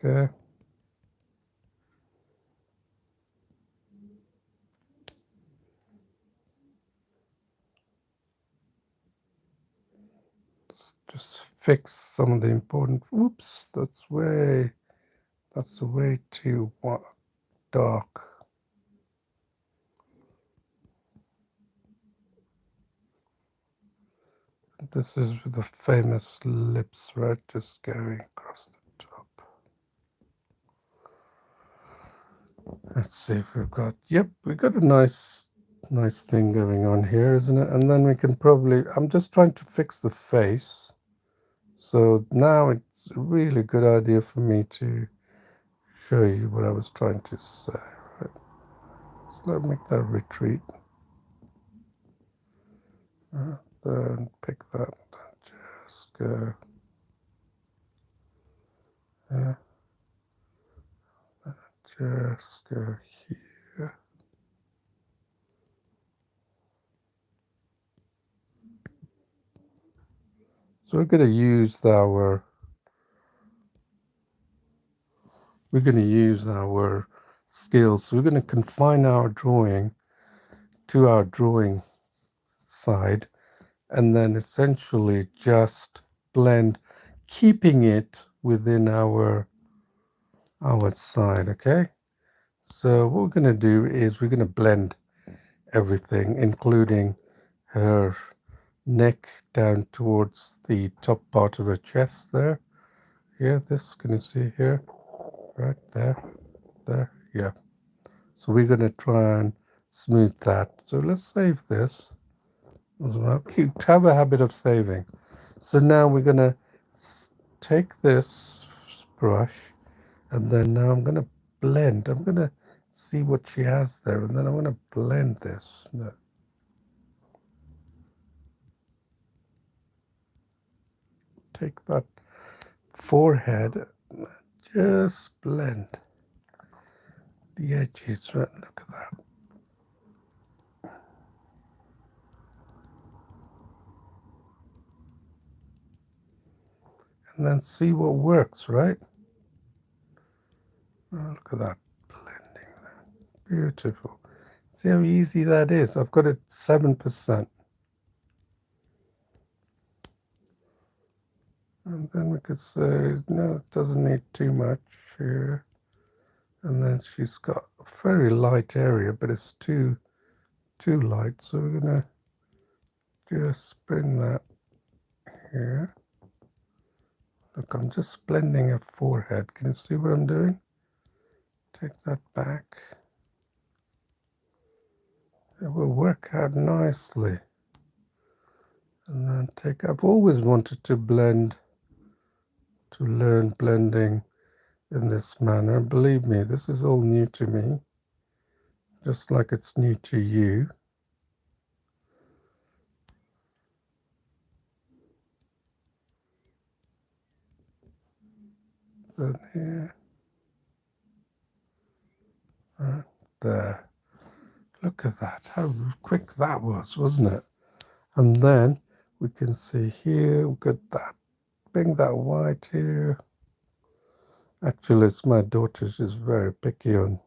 Okay. Just fix some of the important. Oops, that's way too dark. This is the famous lips, right? Just going across the top. Let's see if we've got. Yep, we've got a nice thing going on here, isn't it? And then we can probably. I'm just trying to fix the face. So now it's a really good idea for me to show you what I was trying to say. Right? So let's make that retreat. Then pick that. Just go. Just go here. So we're going to use our skills. So we're going to confine our drawing to our drawing side and then essentially just blend, keeping it within our side, okay? So what we're going to do is we're going to blend everything, including her neck down towards the top part of her chest there. Here, this, can you see here? Right there, yeah. So we're going to try and smooth that. So let's save this as well. Have a habit of saving. So now we're going to take this brush and then now I'm going to blend. I'm going to see what she has there and then I'm going to blend this. No. Take that forehead, just blend the edges. Right, look at that. And then see what works, right? Oh, look at that blending. Beautiful. See how easy that is? I've got it 7%. And then we could say, no, it doesn't need too much here. And then she's got a very light area, but it's too light. So we're going to just bring that here. Look, I'm just blending her forehead. Can you see what I'm doing? Take that back. It will work out nicely. And then I've always wanted to learn blending in this manner. Believe me, this is all new to me, just like it's new to you. Then here, right there. Look at that, how quick that was, wasn't it? And then we can see here, we've got that, bring that white here. Actually, it's my daughter, she's very picky on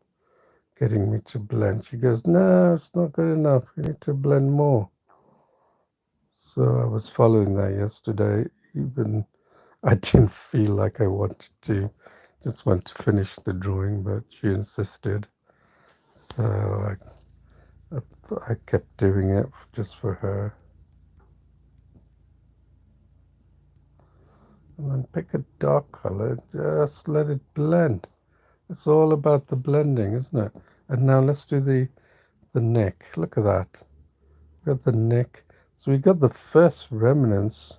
getting me to blend. She goes, no, it's not good enough, you need to blend more. So I was following that yesterday, even I didn't feel like I wanted to, just want to finish the drawing, but she insisted. So I kept doing it just for her. And then pick a dark color, just let it blend. It's all about the blending, isn't it? And now let's do the neck. Look at that. We got the neck. So we got the first remnants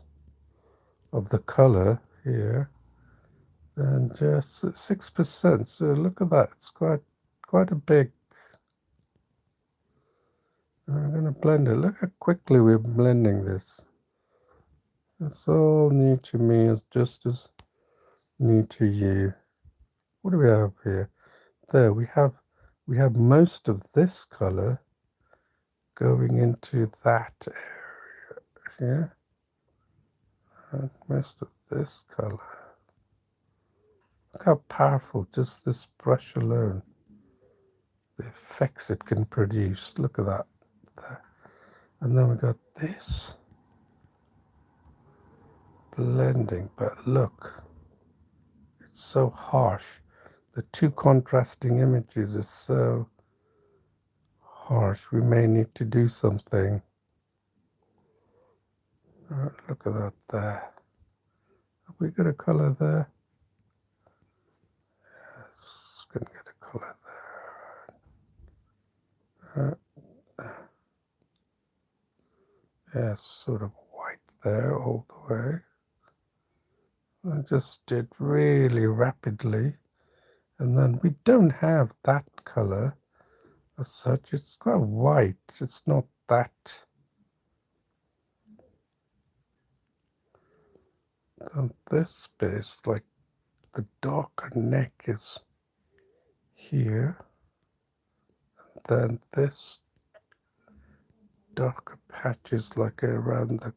of the color here, and just 6%. So look at that. It's quite a big. I'm going to blend it. Look how quickly we're blending this. It's all new to me. It's just as new to you. What do we have here? There we have most of this color going into that area. And most of this color. Look how powerful just this brush alone, the effects it can produce. Look at that. There. And then we got this blending, but look, it's so harsh. The two contrasting images is so harsh. We may need to do something. Look at that there. Have we got a color there? Yes, gonna get a color there. Yes, sort of white there all the way. I just did really rapidly, and then we don't have that color as such. It's quite white. It's not that. And this bit is like the darker neck is here, and then this darker patch is like around the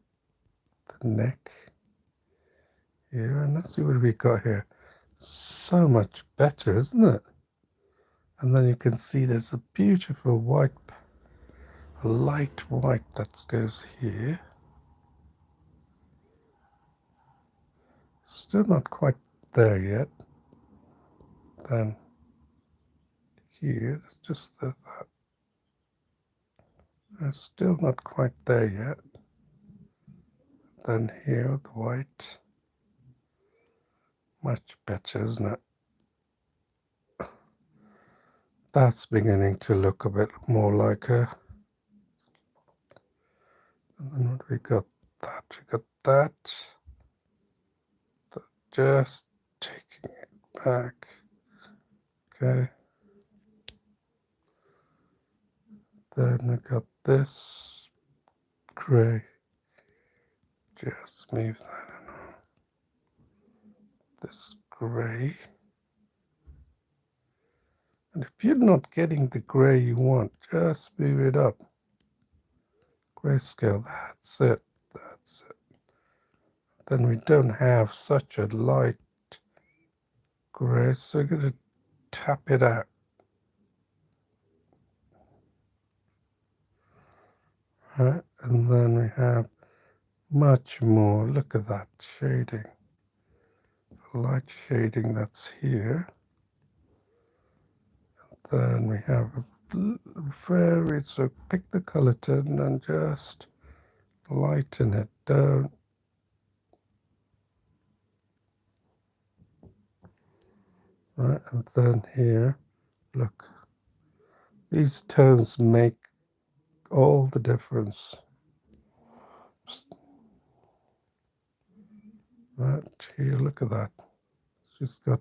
neck here. And let's see what we got here. So much better, isn't it? And then you can see there's a beautiful white, light white that goes here. Still not quite there yet. Then here, it's just that. It's still not quite there yet. Then here, the white. Much better, isn't it? That's beginning to look a bit more like a. And then what we got? That we got that. Just taking it back. Okay. Then we got this grey. Just move that in. This grey. And if you're not getting the grey you want, just move it up. Grayscale, that's it. That's it. Then we don't have such a light grey, so we're going to tap it out. Right, and then we have much more. Look at that shading. Light shading that's here. Then we have a very, so pick the color tone and just lighten it down. Right, and then here, look, these tones make all the difference. Right here, look at that. She's got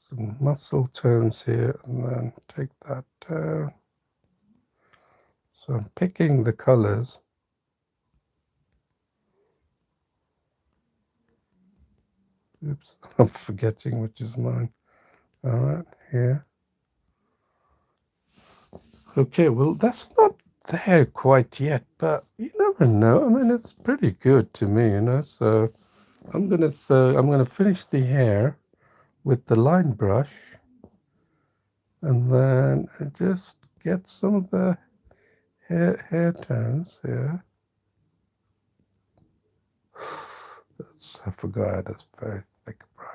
some muscle tones here, and then take that down. So I'm picking the colors. Oops, I'm forgetting which is mine. All right, here. Okay, well, that's not there quite yet, but you never know. I mean, it's pretty good to me, So I'm gonna finish the hair with the line brush, and then just get some of the hair tones here. I forgot it's a very thick brush.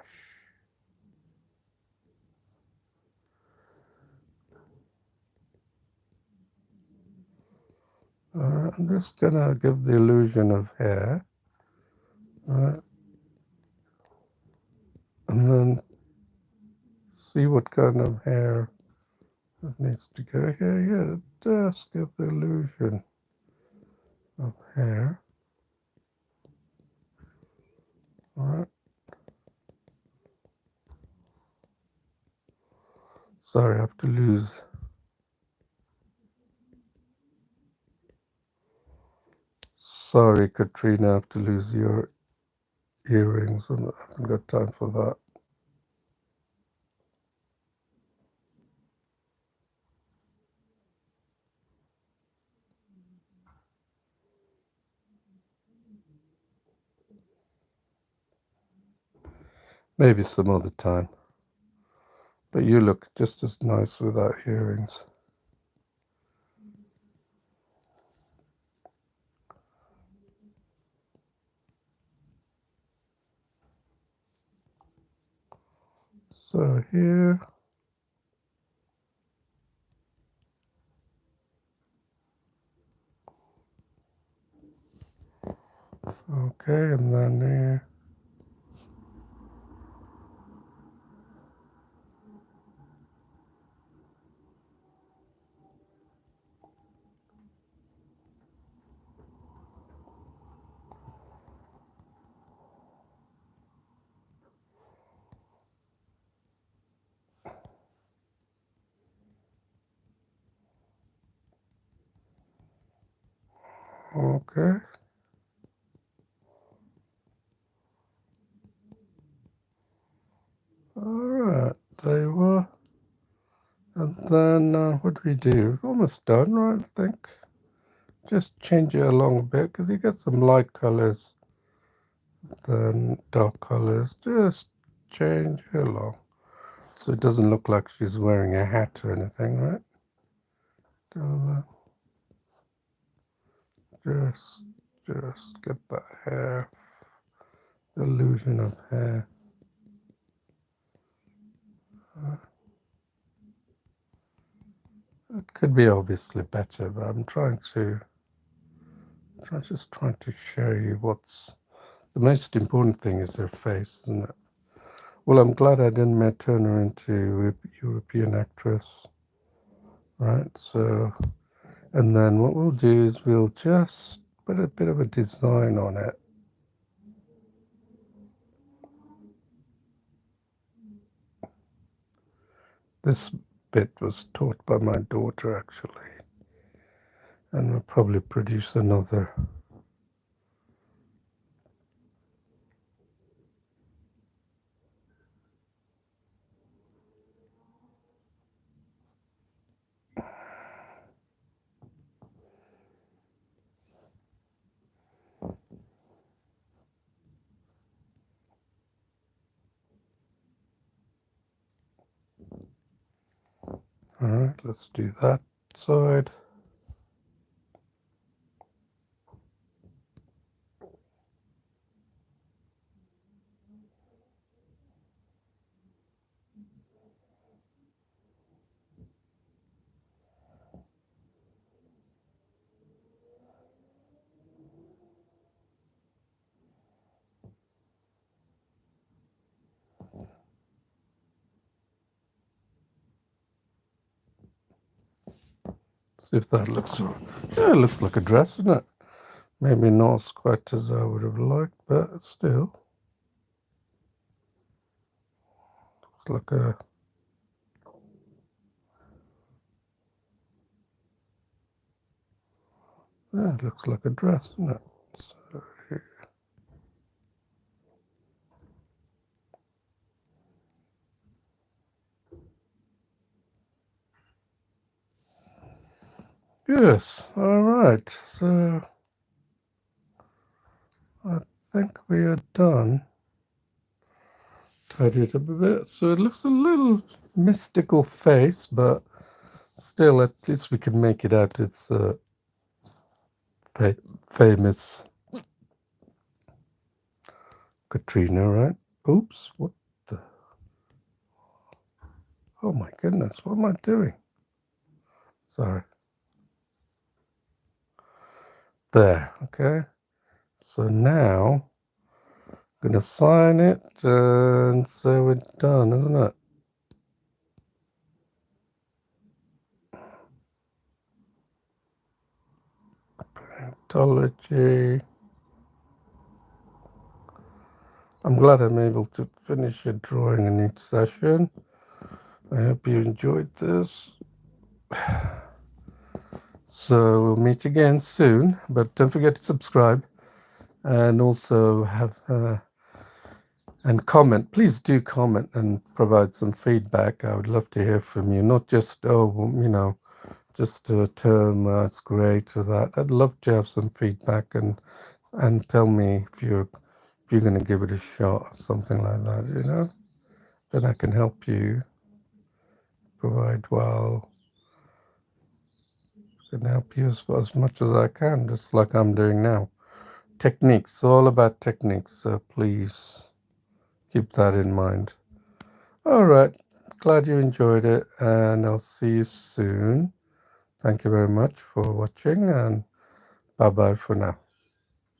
I'm just gonna give the illusion of hair, and then see what kind of hair it needs to go here. Yeah, just give the illusion of hair. All right. Sorry, I have to lose. Sorry, Katrina, I have to lose your earrings, and I haven't got time for that. Maybe some other time. But you look just as nice without earrings. So here. Okay, and then here. Okay. Alright, there you are. And then what do we do? Almost done, right? I think. Just change it along a bit because you get some light colors, then dark colors. Just change it along so it doesn't look like she's wearing a hat or anything, right? So, just get that hair, the illusion of hair. It could be obviously better, but I'm just trying to show you what's the most important thing is her face, isn't it? Well, I'm glad I didn't turn her into a European actress, right? So, and then what we'll do is we'll just put a bit of a design on it. This bit was taught by my daughter, actually, and we'll probably produce another. All right, let's do that side. See if that looks all right. Yeah, it looks like a dress, isn't it? Maybe not as quite as I would have liked, but still. looks like a it looks like a dress, doesn't it? So, yes, all right. So I think we are done. Tidy it up a bit. So it looks a little mystical face, but still, at least we can make it out. It's famous Katrina, right? Oops, what the? Oh my goodness, what am I doing? Sorry. There, okay. So now I'm going to sign it and say we're done, isn't it? Paintology. I'm glad I'm able to finish a drawing in each session. I hope you enjoyed this. So we'll meet again soon, but don't forget to subscribe and also have and comment. Please do comment and provide some feedback. I would love to hear from you, not just just a term it's great or that. I'd love to have some feedback and tell me if you're going to give it a shot or something like that. Then I can help you provide can help you as much as I can, just like I'm doing now. Techniques, all about techniques, so please keep that in mind. All right, glad you enjoyed it, and I'll see you soon. Thank you very much for watching, and bye bye for now.